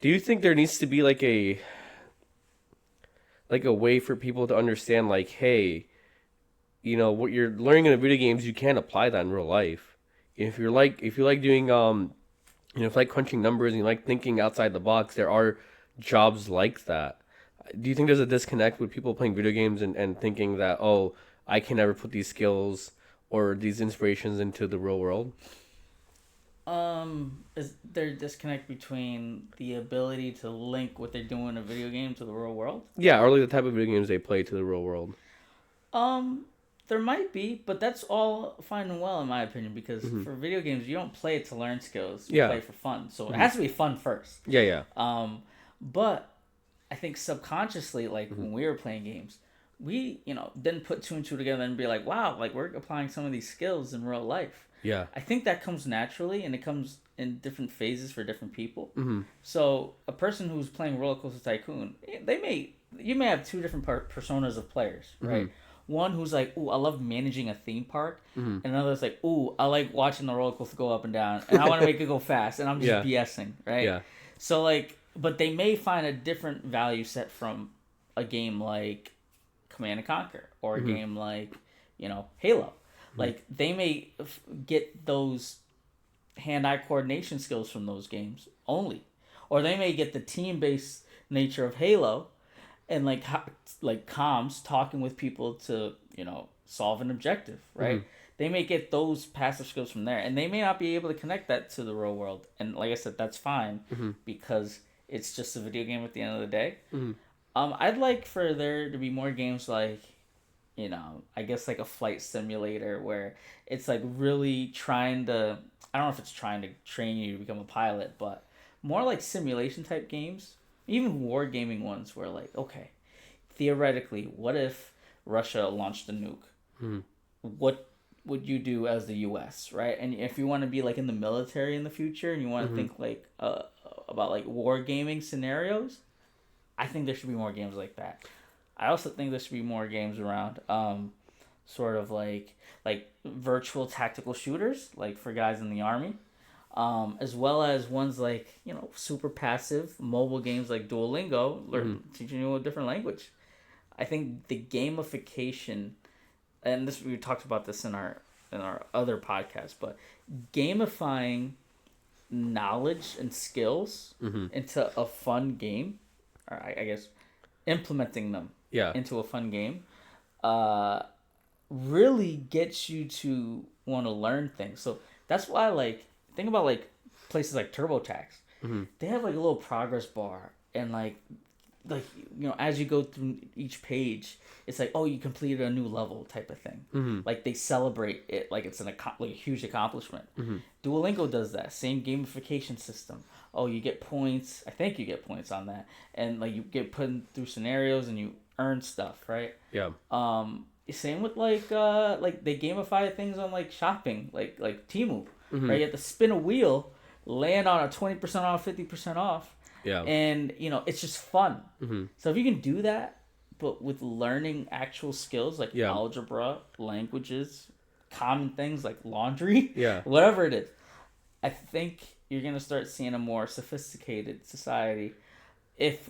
Do you think there needs to be, like a way for people to understand, like, hey, what you're learning in the video games, you can't apply that in real life. If you like doing if you like crunching numbers and you like thinking outside the box, there are jobs like that. Do you think there's a disconnect with people playing video games and thinking that, oh, I can never put these skills or these inspirations into the real world? Is there a disconnect between the ability to link what they're doing in a video game to the real world? Yeah, or like the type of video games they play to the real world. There might be, but that's all fine and well in my opinion, because for video games you don't play it to learn skills. You play for fun. So it has to be fun first. Yeah. But I think subconsciously, like when we were playing games, we, didn't put two and two together and be like, wow, like we're applying some of these skills in real life. Yeah. I think that comes naturally, and it comes in different phases for different people. So a person who's playing Roller Coaster Tycoon, you may have two different personas of players, right? One who's like, ooh, I love managing a theme park. And another's like, ooh, I like watching the roller coaster go up and down. And I want to make it go fast. And I'm just BSing, right? Yeah. So, like, but they may find a different value set from a game like Command and Conquer. Or a game like, Halo. Like, they may get those hand-eye coordination skills from those games only. Or they may get the team-based nature of Halo and like comms, talking with people to solve an objective, right? They may get those passive skills from there, and they may not be able to connect that to the real world. And like I said, that's fine because it's just a video game at the end of the day. I'd like for there to be more games like, I guess like a flight simulator where it's like really trying to, I don't know if it's trying to train you to become a pilot, but more like simulation type games. Even wargaming ones where, like, okay, theoretically, what if Russia launched a nuke? What would you do as the U.S., right? And if you want to be, like, in the military in the future and you want to think, like, about, like, wargaming scenarios, I think there should be more games like that. I also think there should be more games around sort of, like virtual tactical shooters, like, for guys in the Army. As well as ones like, super passive mobile games like Duolingo, teaching you a different language. I think the gamification, and we talked about this in our other podcast, but gamifying knowledge and skills into a fun game, or I guess implementing them into a fun game, really gets you to want to learn things. So that's why, like, think about like places like TurboTax. They have like a little progress bar, and like like, as you go through each page, it's like, oh, you completed a new level type of thing. Mm-hmm. Like they celebrate it like it's like a huge accomplishment. Mm-hmm. Duolingo does that same gamification system. Oh, you get points. I think you get points on that, and like you get put through scenarios and you earn stuff, right? Yeah. Same with like they gamify things on like shopping, like Temu, Mm-hmm. right? You have to spin a wheel, land on a 20% off, 50% off. Yeah. And it's just fun. Mm-hmm. So if you can do that, but with learning actual skills like Yeah. algebra, languages, common things like laundry, Yeah. whatever it is, I think you're gonna start seeing a more sophisticated society if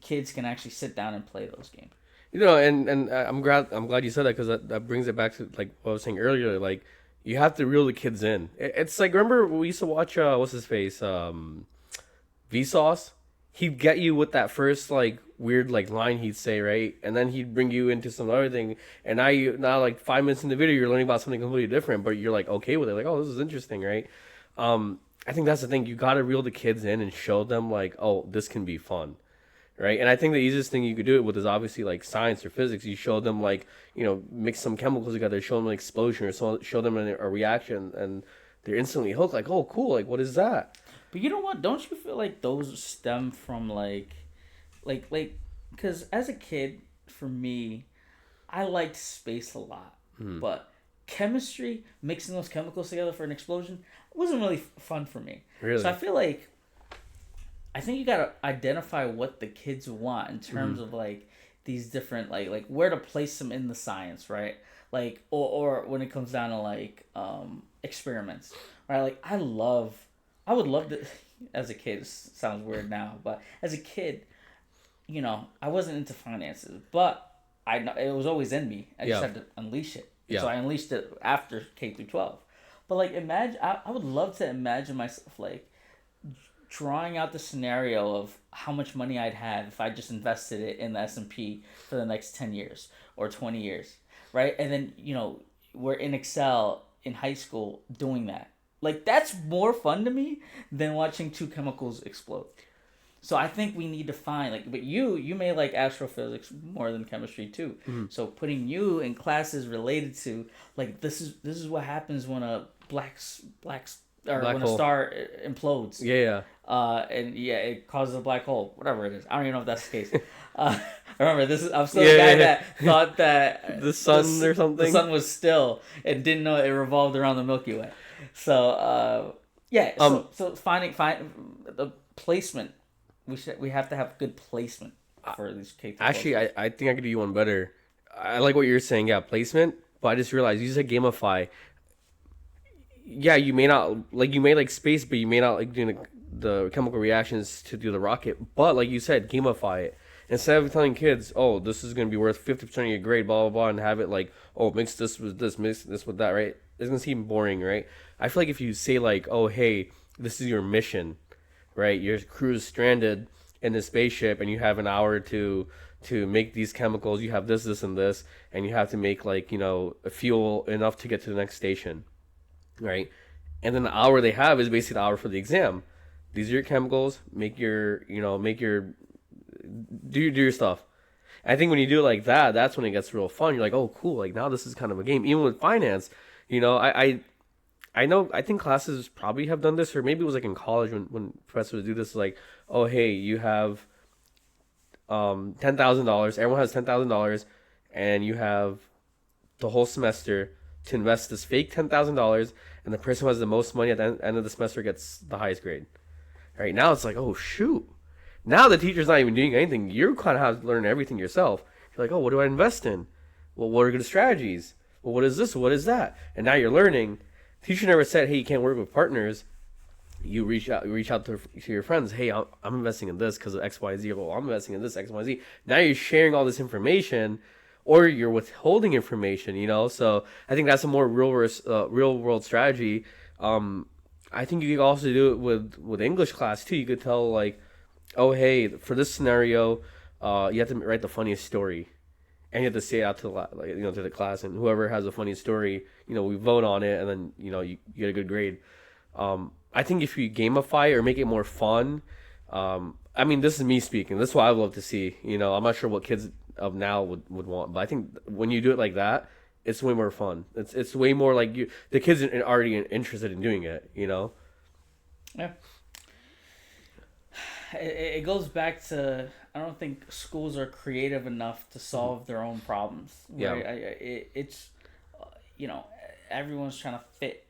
kids can actually sit down and play those games. And I'm glad you said that, because that brings it back to like what I was saying earlier. Like, you have to reel the kids in. It's like, remember we used to watch what's his face, Vsauce. He'd get you with that first like weird like line he'd say, right, and then he'd bring you into some other thing, and now like 5 minutes in the video you're learning about something completely different, but you're like okay with it, like, oh, this is interesting, right? I think that's the thing. You got to reel the kids in and show them like, oh, this can be fun. Right, and I think the easiest thing you could do it with is obviously like science or physics. You show them like, mix some chemicals together, show them an explosion, or show them a reaction, and they're instantly hooked. Like, oh, cool! Like, what is that? But you know what? Don't you feel like those stem from like, because as a kid, for me, I liked space a lot, but chemistry, mixing those chemicals together for an explosion, wasn't really fun for me. Really? So I think you gotta identify what the kids want in terms of like these different like where to place them in the science, right? Like or when it comes down to like experiments, right? Like I would love to. As a kid, it sounds weird now, but as a kid, I wasn't into finances, but I know it was always in me. I just had to unleash it. Yeah. So I unleashed it after K through 12. But like imagine, I would love to imagine myself like drawing out the scenario of how much money I'd have if I just invested it in the S&P for the next 10 years or 20 years, right? And then, we're in Excel in high school doing that. Like, that's more fun to me than watching two chemicals explode. So I think we need to find, but you may like astrophysics more than chemistry too. Mm-hmm. So putting you in classes related to, like, this is what happens when a black when hole. A star implodes. Yeah. And it causes a black hole. Whatever it is, I don't even know if that's the case. Remember, I'm still the guy that thought that the sun or something. The sun was still and didn't know it revolved around the Milky Way. So so find the placement. We have to have good placement for these K. Actually, I think I could do you one better. I like what you're saying. Yeah, placement. But I just realized you said gamify. Yeah, you may not like space, but you may not like doing the chemical reactions to do the rocket. But like you said, gamify it. Instead of telling kids, oh, this is going to be worth 50% of your grade, blah, blah, blah, and have it like, oh, mix this with this, mix this with that, right? It's going to seem boring, right? I feel like if you say like, oh, hey, this is your mission, right? Your crew is stranded in this spaceship and you have an hour to make these chemicals. You have this, and this, and you have to make like, a fuel enough to get to the next station, right? And then the hour they have is basically the hour for the exam. These are your chemicals. Do your stuff. I think when you do it like that, that's when it gets real fun. You're like, oh, cool. Like now this is kind of a game. Even with finance, I think classes probably have done this, or maybe it was like in college when professors do this, like, oh, hey, you have $10,000. Everyone has $10,000, and you have the whole semester to invest this fake $10,000, and the person who has the most money at the end of the semester gets the highest grade. Right now, it's like, oh shoot. Now the teacher's not even doing anything. You kind of have to learn everything yourself. You're like, oh, what do I invest in? Well, what are good strategies? Well, what is this? What is that? And now you're learning. Teacher never said, hey, you can't work with partners. You reach out to your friends. Hey, I'm investing in this because of X, Y, Z. Well, I'm investing in this X, Y, Z. Now you're sharing all this information, or you're withholding information. So I think that's a more real world strategy. I think you could also do it with English class too. You could tell like, oh, hey, for this scenario, you have to write the funniest story, and you have to say it out to to the class, and whoever has the funniest story, we vote on it, and then you get a good grade. I think if you gamify it or make it more fun, I mean, this is me speaking. This is what I would love to see. You know, I'm not sure what kids of now would want, but I think when you do it like that, it's way more fun. It's way more like the kids are already interested in doing it. You know. Yeah. It goes back to, I don't think schools are creative enough to solve their own problems. Right? Yeah. It's you know, everyone's trying to fit.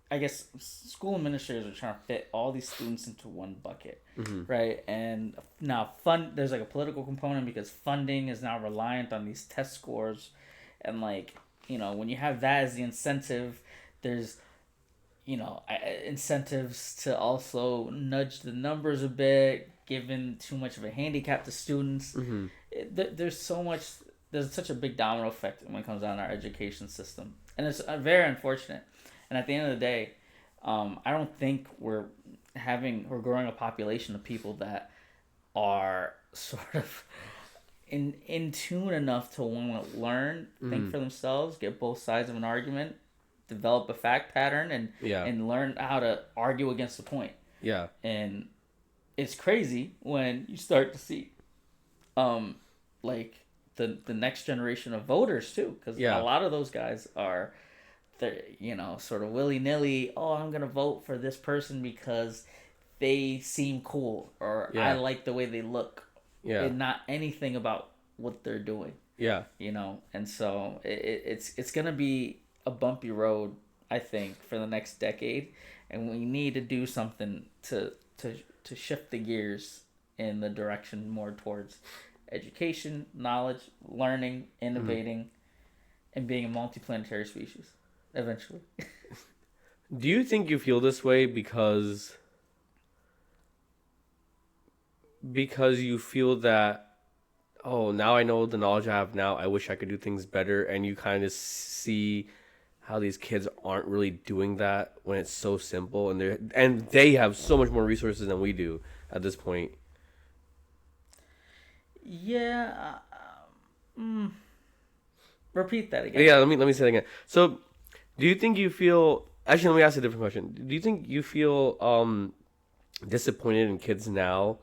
I guess school administrators are trying to fit all these students into one bucket, right? And now there's like a political component because funding is now reliant on these test scores, and like, you know, when you have that as the incentive, there's, you know, incentives to also nudge the numbers a bit, given too much of a handicap to students. There's so much. There's such a big domino effect when it comes down to our education system, and it's very unfortunate. And at the end of the day, I don't think we're growing a population of people that are sort of in tune enough to want to learn, think for themselves, get both sides of an argument, develop a fact pattern, and learn how to argue against the point. Yeah. And it's crazy when you start to see, like the next generation of voters too, because a lot of those guys are, they're, you know, sort of willy-nilly, oh, I'm gonna vote for this person because they seem cool, or I like the way they look, and not anything about what they're doing. Yeah. You know, and so it's gonna be a bumpy road, I think, for the next decade, and we need to do something to shift the gears in the direction more towards education, knowledge, learning, innovating, and being a multiplanetary species eventually. Do you think you feel this way because you feel that, oh, now I know the knowledge I have now, I wish I could do things better, and you kind of see how these kids aren't really doing that when it's so simple, and they have so much more resources than we do at this point? Yeah. Repeat that again. Yeah, let me say that again. So, do you think you feel? Actually, let me ask a different question. Do you think you feel disappointed in kids now,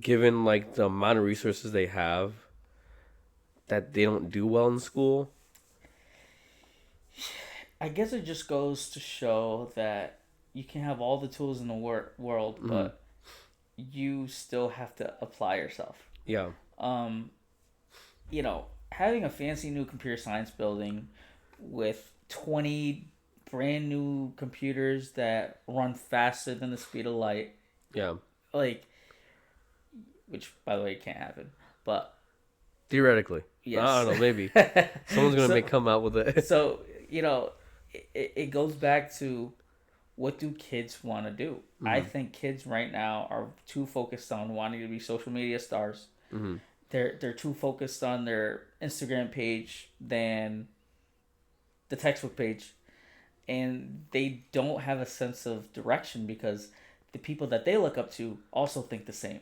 given like the amount of resources they have, that they don't do well in school? I guess it just goes to show that you can have all the tools in the world, but you still have to apply yourself. Yeah. You know, having a fancy new computer science building with 20 brand new computers that run faster than the speed of light. Yeah. Like, which, by the way, can't happen. But theoretically, yes. I don't know. Maybe someone's gonna come out with it. So, you know, it goes back to, what do kids want to do? I think kids right now are too focused on wanting to be social media stars. They're too focused on their Instagram page than the textbook page, and they don't have a sense of direction because the people that they look up to also think the same.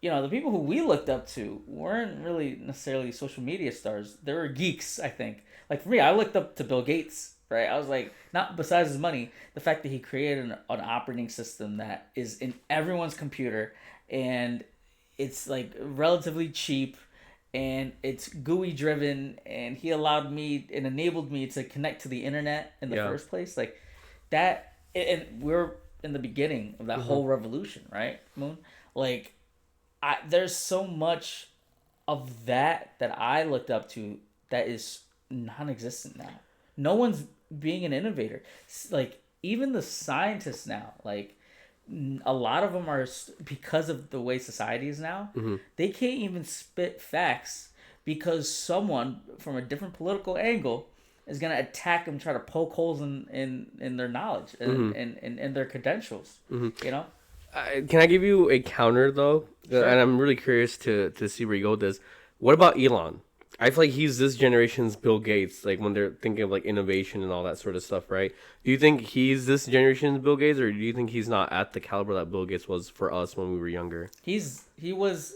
You know, the people who we looked up to weren't really necessarily social media stars. They were geeks, I think. Like, for me, I looked up to Bill Gates, right? I was like, not besides his money, the fact that he created an operating system that is in everyone's computer, and it's like relatively cheap, and it's GUI driven, and he allowed me and enabled me to connect to the internet in the first place. Like that, and we're in the beginning of that whole revolution, right, Moon? Like, there's so much of that I looked up to that is non-existent now. No one's being an innovator. Like, even the scientists now, like, a lot of them are, because of the way society is now, they can't even spit facts because someone from a different political angle is going to attack them, try to poke holes in their knowledge and their credentials. You know? Can I give you a counter though? Sure. And I'm really curious to see where you go with this. What about Elon? I feel like he's this generation's Bill Gates, like when they're thinking of like innovation and all that sort of stuff, right? Do you think he's this generation's Bill Gates, or do you think he's not at the caliber that Bill Gates was for us when we were younger? He was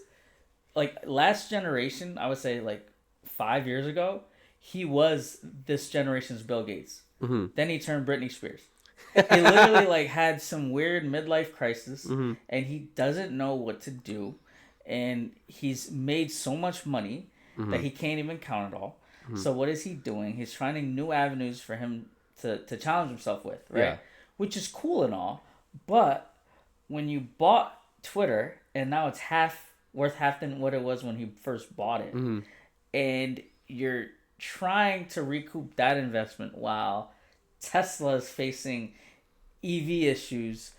like last generation, I would say like 5 years ago, he was this generation's Bill Gates. Then he turned Britney Spears. He literally like had some weird midlife crisis, Mm-hmm. and he doesn't know what to do, and he's made so much money Mm-hmm. that he can't even count it all. Mm-hmm. So what is he doing? He's finding new avenues for him to challenge himself with, right? Yeah. Which is cool and all, but when you bought Twitter and now it's worth half than what it was when he first bought it, Mm-hmm. and you're trying to recoup that investment while Tesla is facing EV issues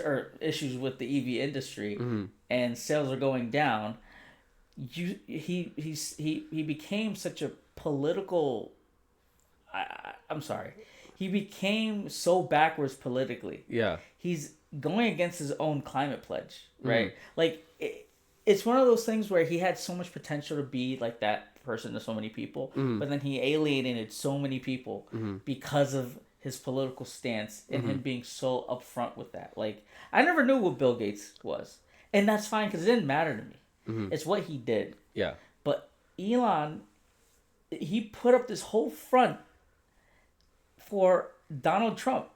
or issues with the EV industry, Mm-hmm. and sales are going down. He became such a political. I'm sorry. He became so backwards politically. Yeah. He's going against his own climate pledge, right? Like it's one of those things where he had so much potential to be like that person to so many people, but then he alienated so many people because of his political stance and him being so upfront with that. Like I never knew what Bill Gates was, and that's fine because it didn't matter to me. It's what he did. Yeah. But Elon, he put up this whole front for Donald Trump.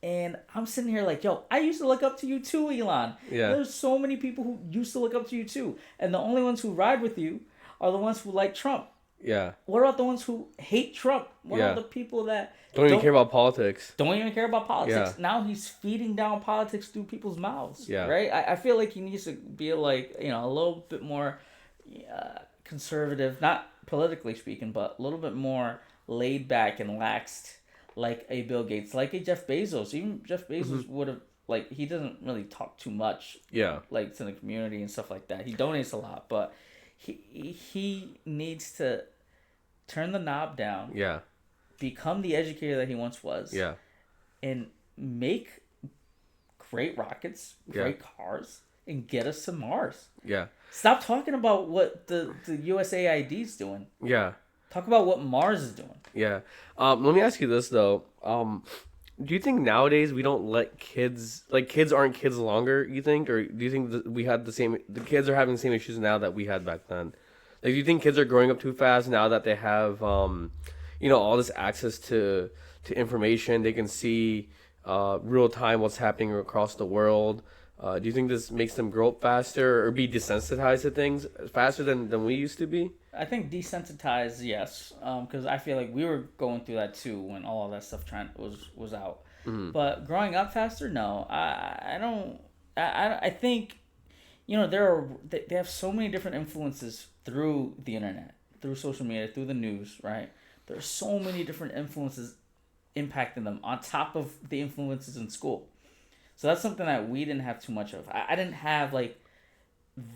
And I'm sitting here like, yo, I used to look up to you too, Elon. Yeah. There's so many people who used to look up to you too. And the only ones who ride with you are the ones who like Trump. Yeah. What about the ones who hate Trump? What Yeah. about the people that Don't even care about politics. don't even care about politics? Yeah. Now he's feeding down politics through people's mouths. Yeah. Right? I feel like he needs to be like, a little bit more conservative, not politically speaking, but a little bit more laid back and laxed, like a Bill Gates, like a Jeff Bezos. Even Jeff Bezos would have, like, he doesn't really talk too much, Yeah. like, to the community and stuff like that. He donates a lot, but he needs to turn the knob down, Yeah. become the educator that he once was, Yeah. and make great rockets, great cars, and get us to Mars. Yeah. Stop talking about what the USAID is doing. Yeah. Talk about what Mars is doing. Yeah. Let me ask you this though. Do you think nowadays we don't let kids aren't kids longer? You think, or do you think that the kids are having the same issues now that we had back then? Like, do you think kids are growing up too fast now that they have all this access to information? They can see real time what's happening across the world. Do you think this makes them grow up faster or be desensitized to things faster than we used to be? I think desensitized, yes, because I feel like we were going through that too when all of that stuff was out. But growing up faster, no, I don't. I think, they have so many different influences through the internet, through social media, through the news, right? There's so many different influences impacting them on top of the influences in school. So that's something that we didn't have too much of. I didn't have like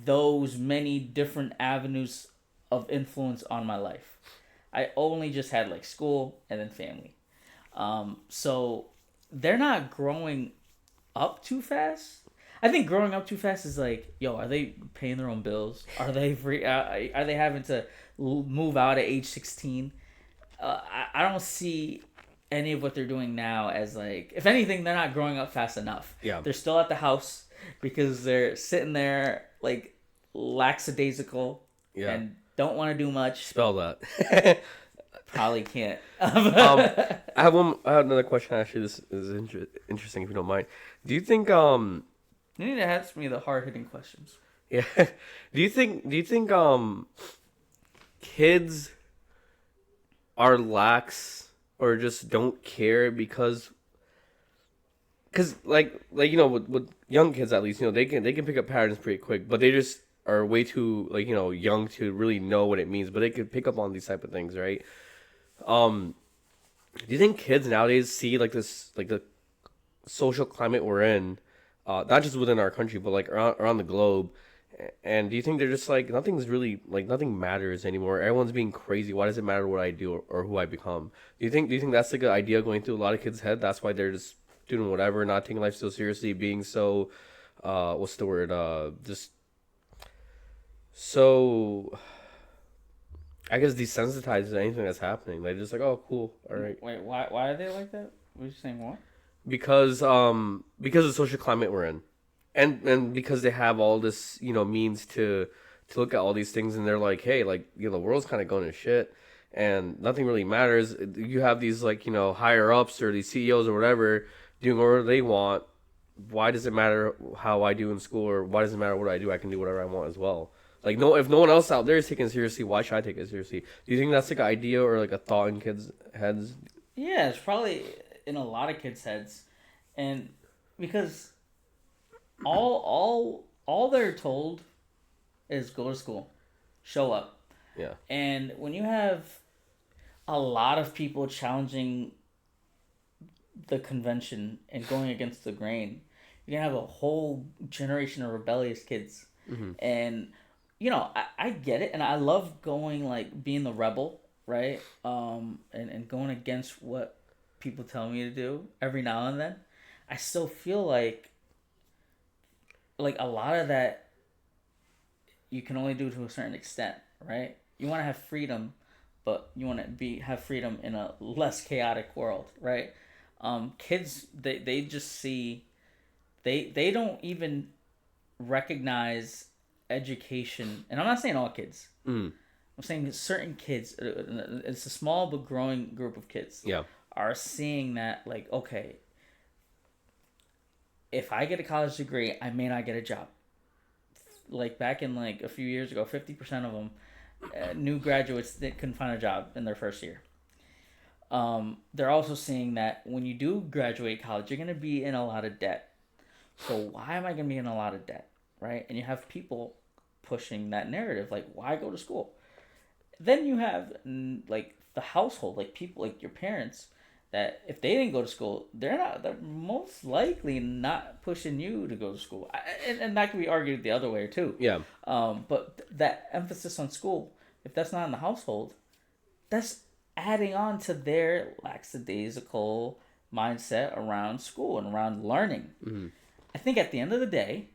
those many different avenues of influence on my life. I only just had like school and then family. So they're not growing up too fast. I think growing up too fast is like, yo, are they paying their own bills? Are they free? Are they having to move out at age 16? I don't see any of what they're doing now as like, if anything, they're not growing up fast enough. Yeah. They're still at the house because they're sitting there like lackadaisical and don't want to do much. Spell that. Probably can't. I have another question. Actually, this is interesting if you don't mind. Do you think You need to ask me the hard hitting questions. Yeah. Do you think kids are lax or just don't care because with young kids at least, they can pick up patterns pretty quick, but they just are way too young to really know what it means, but they could pick up on these type of things, right? Do you think kids nowadays see like the social climate we're in, not just within our country, but like around the globe? And do you think they're just like nothing matters anymore? Everyone's being crazy. Why does it matter what I do or who I become? Do you think that's like an idea going through a lot of kids' head? That's why they're just doing whatever, not taking life so seriously, being so what's the word? Just so I guess desensitized to anything that's happening. They're just like, oh, cool, all right. Wait, why are they like that? What are you saying? What? Because of the social climate we're in. And because they have all this, means to look at all these things, and they're like, hey, like, the world's kind of going to shit, and nothing really matters. You have these like, higher ups or these CEOs or whatever doing whatever they want. Why does it matter how I do in school, or why does it matter what I do? I can do whatever I want as well. Like, no, if no one else out there is taking it seriously, why should I take it seriously? Do you think that's like an idea or like a thought in kids' heads? Yeah, it's probably in a lot of kids' heads, and because all they're told is go to school, show up. Yeah. And when you have a lot of people challenging the convention and going against the grain, you're gonna have a whole generation of rebellious kids. Mm-hmm. And I get it, and I love going, like, being the rebel, right? And going against what people tell me to do every now and then. I still feel like a lot of that you can only do to a certain extent, right? You want to have freedom, but you want to have freedom in a less chaotic world, right? Kids, they just see, they don't even recognize education, and I'm not saying all kids. Mm. I'm saying certain kids. It's a small but growing group of kids. Yeah. Are seeing that, like, okay, if I get a college degree, I may not get a job. Like, back in, like, a few years ago, 50% of them, new graduates, that couldn't find a job in their first year. They're also seeing that when you do graduate college, you're going to be in a lot of debt. So why am I going to be in a lot of debt, right? And you have people pushing that narrative, like, why go to school? Then you have, like, the household, like, people, like your parents, that if they didn't go to school, they're most likely not pushing you to go to school. And that can be argued the other way too. Yeah. But that emphasis on school, if that's not in the household, that's adding on to their lackadaisical mindset around school and around learning. Mm-hmm. I think at the end of the day,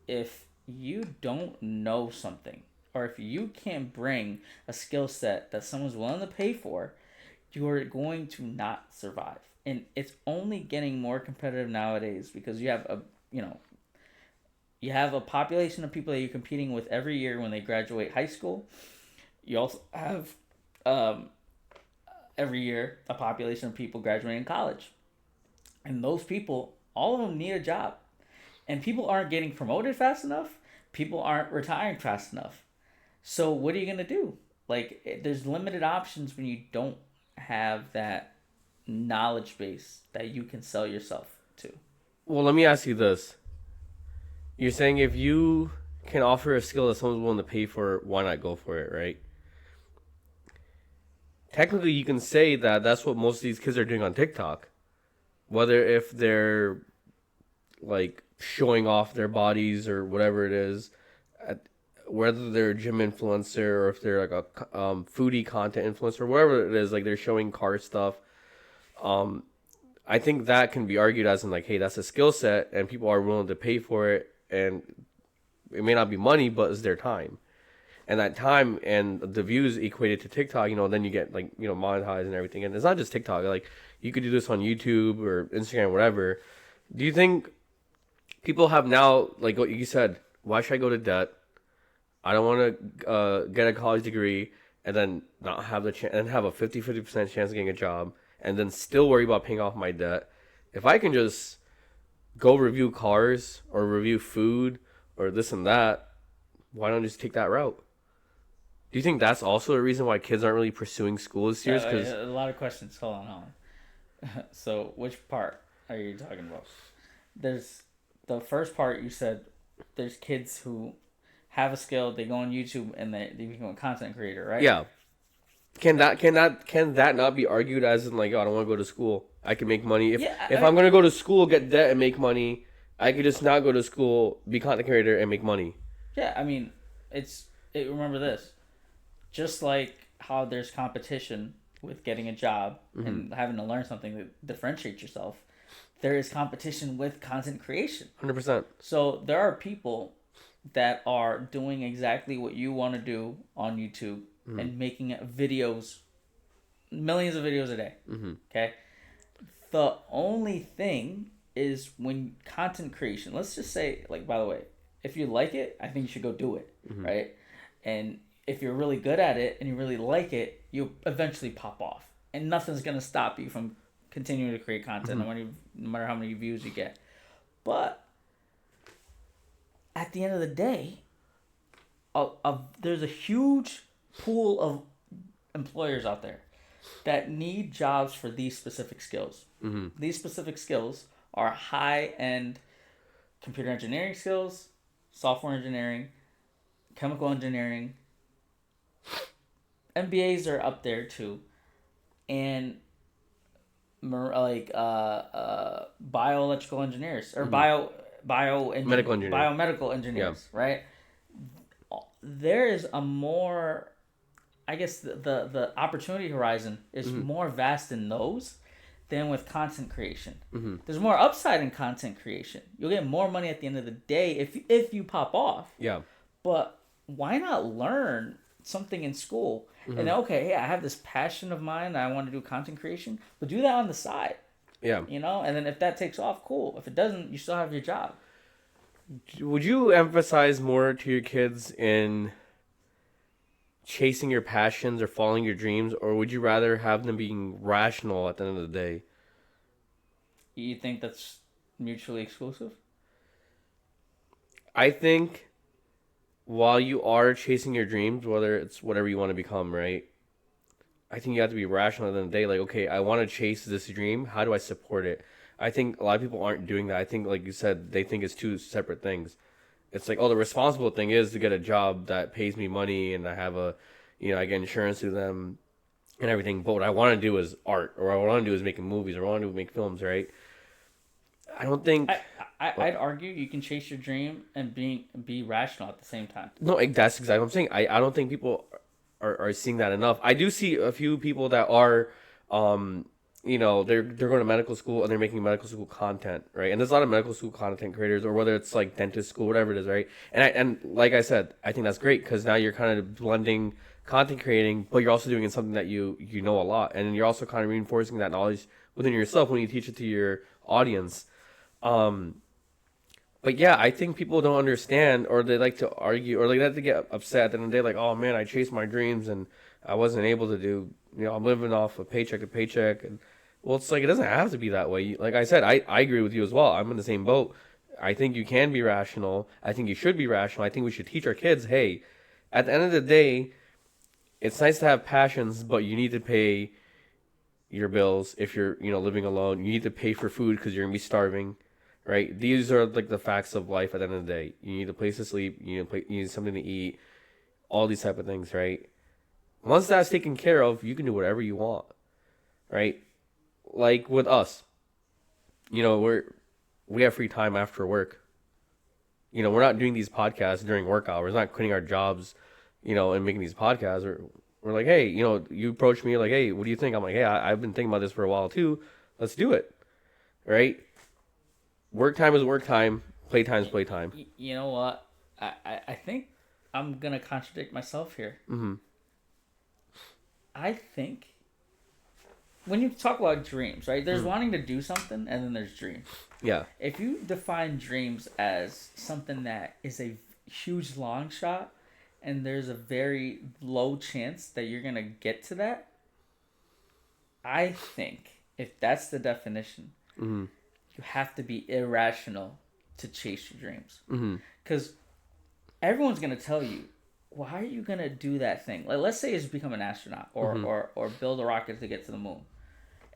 if you don't know something, or if you can't bring a skill set that someone's willing to pay for, you're going to not survive. And it's only getting more competitive nowadays because you have a population of people that you're competing with every year when they graduate high school. You also have every year a population of people graduating college. And those people, all of them need a job. And people aren't getting promoted fast enough. People aren't retiring fast enough. So what are you going to do? Like, there's limited options when you don't have that knowledge base that you can sell yourself to. Well, let me ask you this. You're saying if you can offer a skill that someone's willing to pay for, why not go for it, right? Technically, you can say that that's what most of these kids are doing on TikTok. Whether if they're, like, showing off their bodies or whatever it is, whether they're a gym influencer or if they're like a foodie content influencer, whatever it is, like they're showing car stuff. I think that can be argued as in, like, hey, that's a skill set and people are willing to pay for it, and it may not be money, but it's their time. And that time and the views equated to TikTok, then you get, like, monetized and everything. And it's not just TikTok. Like, you could do this on YouTube or Instagram, whatever. Do you think people have now, like what you said, why should I go to debt? I don't want to get a college degree and then not have the chance and have a 50% chance of getting a job and then still worry about paying off my debt. If I can just go review cars or review food or this and that, why don't I just take that route? Do you think that's also the reason why kids aren't really pursuing school this year? Because a lot of questions. Hold on. So which part are you talking about? There's the first part you said. There's kids who have a skill, they go on YouTube and they become a content creator, right? Yeah. Can that not be argued as in, like, oh, I don't want to go to school, I can make money if I'm gonna go to school, get debt and make money, I could just not go to school, be content creator and make money. Yeah, I mean, remember this, just like how there's competition with getting a job and having to learn something to differentiate yourself, there is competition with content creation. 100%. So there are people that are doing exactly what you want to do on YouTube and making videos, millions of videos a day. Okay? The only thing is when content creation, let's just say, like, by the way, if you like it, I think you should go do it, right? And if you're really good at it and you really like it, you'll eventually pop off, and nothing's gonna stop you from continuing to create content, no matter how many views you get. But at the end of the day, there's a huge pool of employers out there that need jobs for these specific skills. These specific skills are high-end computer engineering skills, software engineering, chemical engineering. MBAs are up there too, and bioelectrical engineers or biomedical engineers, right? There is a more, I guess the opportunity horizon is more vast in those than with content creation. There's more upside in content creation. You'll get more money at the end of the day if you pop off. Yeah. But why not learn something in school? And okay, hey, I have this passion of mine that I want to do content creation, but do that on the side. Yeah. And then if that takes off, cool. If it doesn't, you still have your job. Would you emphasize more to your kids in chasing your passions or following your dreams, or would you rather have them being rational at the end of the day? You think that's mutually exclusive? I think while you are chasing your dreams, whether it's whatever you want to become, right? I think you have to be rational at the end of the day. Like, okay, I want to chase this dream. How do I support it? I think a lot of people aren't doing that. I think, like you said, they think it's two separate things. It's like, oh, the responsible thing is to get a job that pays me money and I have I get insurance through them and everything. But what I want to do is art, or what I want to do is making movies, or I want to do make films, right? I don't think... I'd argue you can chase your dream and be rational at the same time. No, that's exactly what I'm saying. I don't think people are seeing that enough. I do see a few people that are, they're going to medical school and they're making medical school content, right? And there's a lot of medical school content creators, or whether it's like dentist school, whatever it is, right? And like I said, I think that's great because now you're kind of blending content creating, but you're also doing something that you know a lot, and you're also kind of reinforcing that knowledge within yourself when you teach it to your audience. But yeah, I think people don't understand, or they like to argue, or they like to get upset at the end of the day, like, oh man, I chased my dreams and I wasn't able to do, I'm living off of paycheck to paycheck. And well, it's like, it doesn't have to be that way. Like I said, I agree with you as well. I'm in the same boat. I think you can be rational. I think you should be rational. I think we should teach our kids, hey, at the end of the day, it's nice to have passions, but you need to pay your bills. If you're, living alone, you need to pay for food because you're going to be starving. Right, these are like the facts of life. At the end of the day, you need a place to sleep. You need something to eat. All these type of things, right? Once that's taken care of, you can do whatever you want, right? Like with us, we have free time after work. We're not doing these podcasts during work hours. We're not quitting our jobs, and making these podcasts. We're like, hey, you approach me like, hey, what do you think? I'm like, hey, I've been thinking about this for a while too. Let's do it, right? Work time is work time. Playtime is playtime. You know what? I think I'm going to contradict myself here. I think when you talk about dreams, right? There's wanting to do something, and then there's dreams. Yeah. If you define dreams as something that is a huge long shot, and there's a very low chance that you're going to get to that, I think if that's the definition... You have to be irrational to chase your dreams. Because everyone's going to tell you, why are you going to do that thing? Like, let's say it's become an astronaut or build a rocket to get to the moon.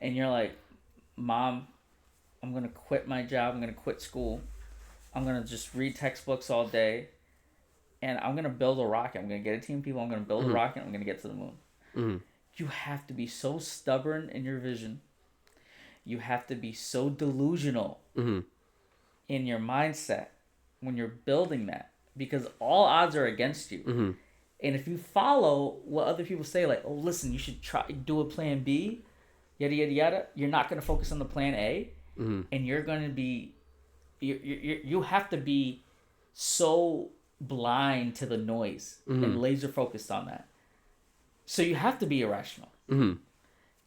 And you're like, Mom, I'm going to quit my job. I'm going to quit school. I'm going to just read textbooks all day. And I'm going to build a rocket. I'm going to get a team of people. I'm going to build a rocket. I'm going to get to the moon. You have to be so stubborn in your vision. You have to be so delusional in your mindset when you're building that, because all odds are against you. And if you follow what other people say, like, oh, listen, you should do a plan B, yada, yada, yada, you're not going to focus on the plan A. And you're going to be, you have to be so blind to the noise and laser focused on that. So you have to be irrational.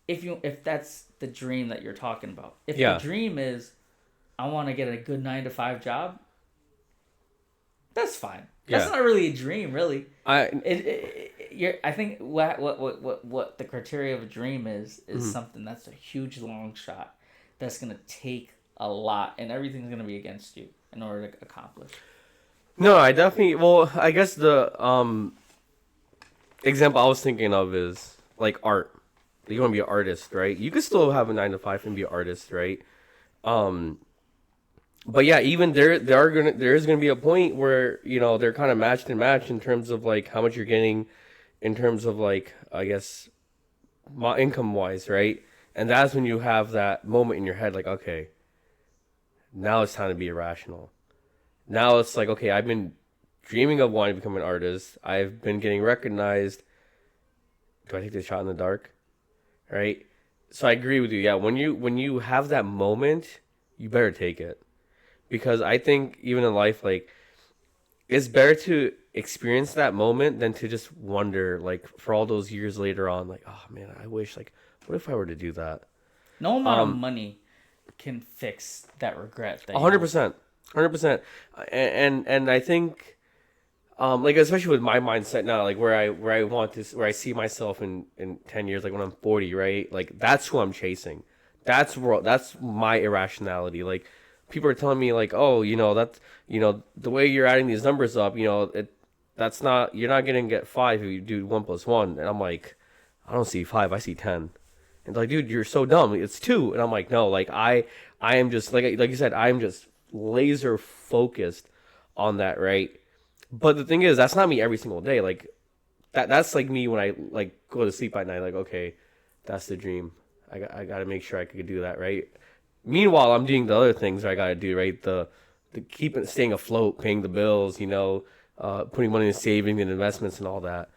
If that's the dream that you're talking about. If the dream is, I want to get a good 9-to-5 job, that's fine. That's not really a dream, really. I think what the criteria of a dream is something that's a huge long shot that's gonna take a lot, and everything's gonna be against you in order to accomplish. No, I definitely. Well, I guess the example I was thinking of is like art. You want to be an artist, right? You could still have a 9 to 5 and be an artist, right? But yeah, even there is gonna be a point where they're kind of matched in terms of like how much you're getting, in terms of like I guess, income wise, right? And that's when you have that moment in your head, like, okay, now it's time to be irrational. Now it's like, okay, I've been dreaming of wanting to become an artist. I've been getting recognized. Do I take this shot in the dark? Right? So I agree with you. Yeah, when you have that moment, you better take it. Because I think even in life, like, it's better to experience that moment than to just wonder, like, for all those years later on, like, oh man, I wish, like, what if I were to do that? No amount of money can fix that regret. 100%. 100%. And I think, like, especially with my mindset now, like where I see myself in 10 years, like when I'm 40, right? Like, that's who I'm chasing. That's my irrationality. Like, people are telling me like, oh, that's, the way you're adding these numbers up, that's not, you're not going to get 5 if you do 1 + 1. And I'm like, I don't see 5, I see 10. And like, dude, you're so dumb. It's 2. And I'm like, no, like I am just like you said, I'm just laser focused on that, right? But the thing is, that's not me every single day. Like that's like me when I like go to sleep at night. Like, okay, that's the dream. I got to make sure I could do that, right? Meanwhile, I'm doing the other things I got to do, right? The staying afloat, paying the bills, putting money in saving and investments and all that.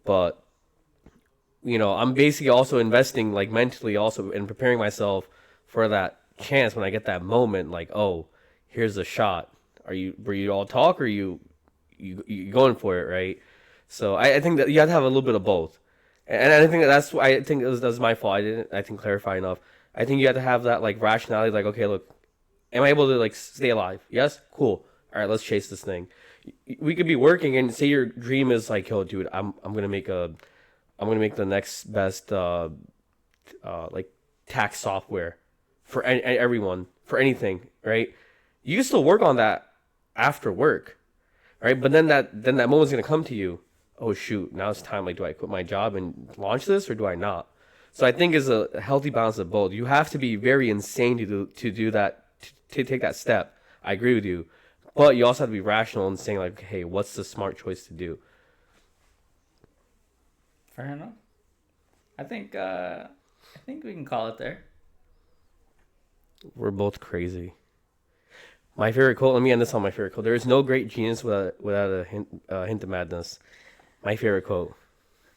But I'm basically also investing, like, mentally also, and preparing myself for that chance when I get that moment. Like, oh, here's a shot. Were you all talk, or you going for it, right? So I think that you have to have a little bit of both, and I think that's my fault. I didn't clarify enough. I think you have to have that, like, rationality, like, okay, look, am I able to, like, stay alive? Yes, cool. All right, let's chase this thing. We could be working, and say your dream is like, yo, dude, I'm gonna make the next best like tax software for everyone, for anything, right? You can still work on that after work, right? But then that moment's gonna come to you. Oh shoot, now it's time. Like, do I quit my job and launch this, or do I not? So I think it's a healthy balance of both. You have to be very insane to do that, to take that step. I agree with you, but you also have to be rational and saying, like, hey, what's the smart choice to do? Fair enough. I think we can call it there. We're both crazy. My favorite quote. Let me end this on my favorite quote. There is no great genius without a hint of madness. My favorite quote.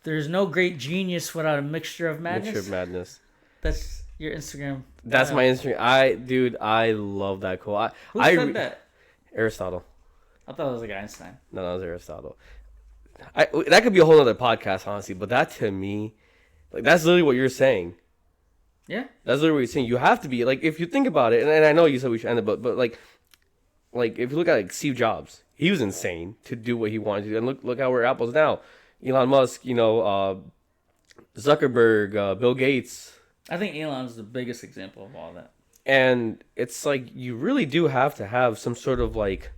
There's no great genius without a mixture of madness. Mixture of madness. That's your Instagram. That's my Instagram. I love that quote. Who said that? Aristotle. I thought it was like Einstein. No, that was Aristotle. That could be a whole other podcast, honestly. But that, to me, like, that's literally what you're saying. Yeah. That's literally what you're saying. You have to be, like, if you think about it, and I know you said we should end it, but like if you look at, like, Steve Jobs, he was insane to do what he wanted to do, and look how we're Apple's now. Elon Musk, Zuckerberg, Bill Gates. I think Elon's the biggest example of all that. And it's like, you really do have to have some sort of, like,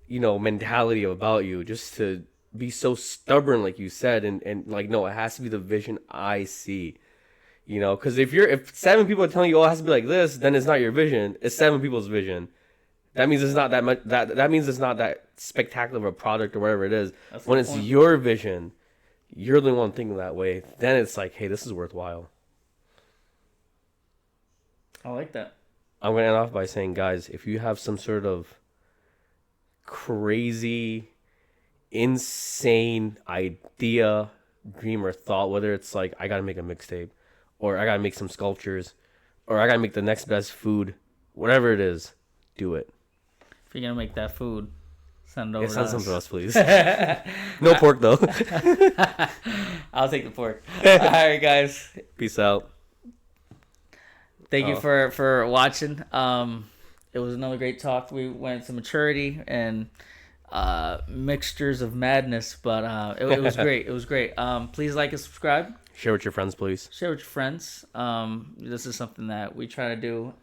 mentality about you, just to be so stubborn, like you said, and like, no, it has to be the vision I see. Because if 7 people are telling you, oh, it has to be like this, then it's not your vision. It's 7 people's vision. That means it's not that much. That means it's not that spectacular of a product or whatever it is. When it's your vision, you're the one thinking that way. Then it's like, hey, this is worthwhile. I like that. I'm gonna end off by saying, guys, if you have some sort of crazy, insane idea, dream, or thought, whether it's like, I gotta make a mixtape, or I gotta make some sculptures, or I gotta make the next best food, whatever it is, do it. If you're gonna make that food, send it over to us. Send some to us, please. No pork, though. I'll take the pork. All right, guys. Peace out. Thank you for watching. It was another great talk. We went to maturity, and mixtures of madness, but it was great. It was great. Please like and subscribe. Share with your friends, please. Share with your friends. This is something that we try to do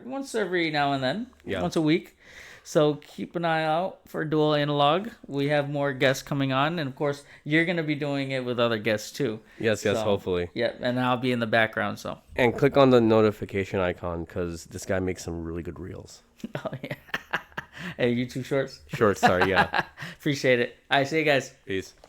once every now and then, once a week. So keep an eye out for Duel Analog. We have more guests coming on, and of course, you're going to be doing it with other guests too. Yes, hopefully. Yeah, and I'll be in the background. So. And click on the notification icon because this guy makes some really good reels. Oh yeah. Hey, YouTube shorts. Shorts, sorry, yeah. Appreciate it. All right, see you guys. Peace.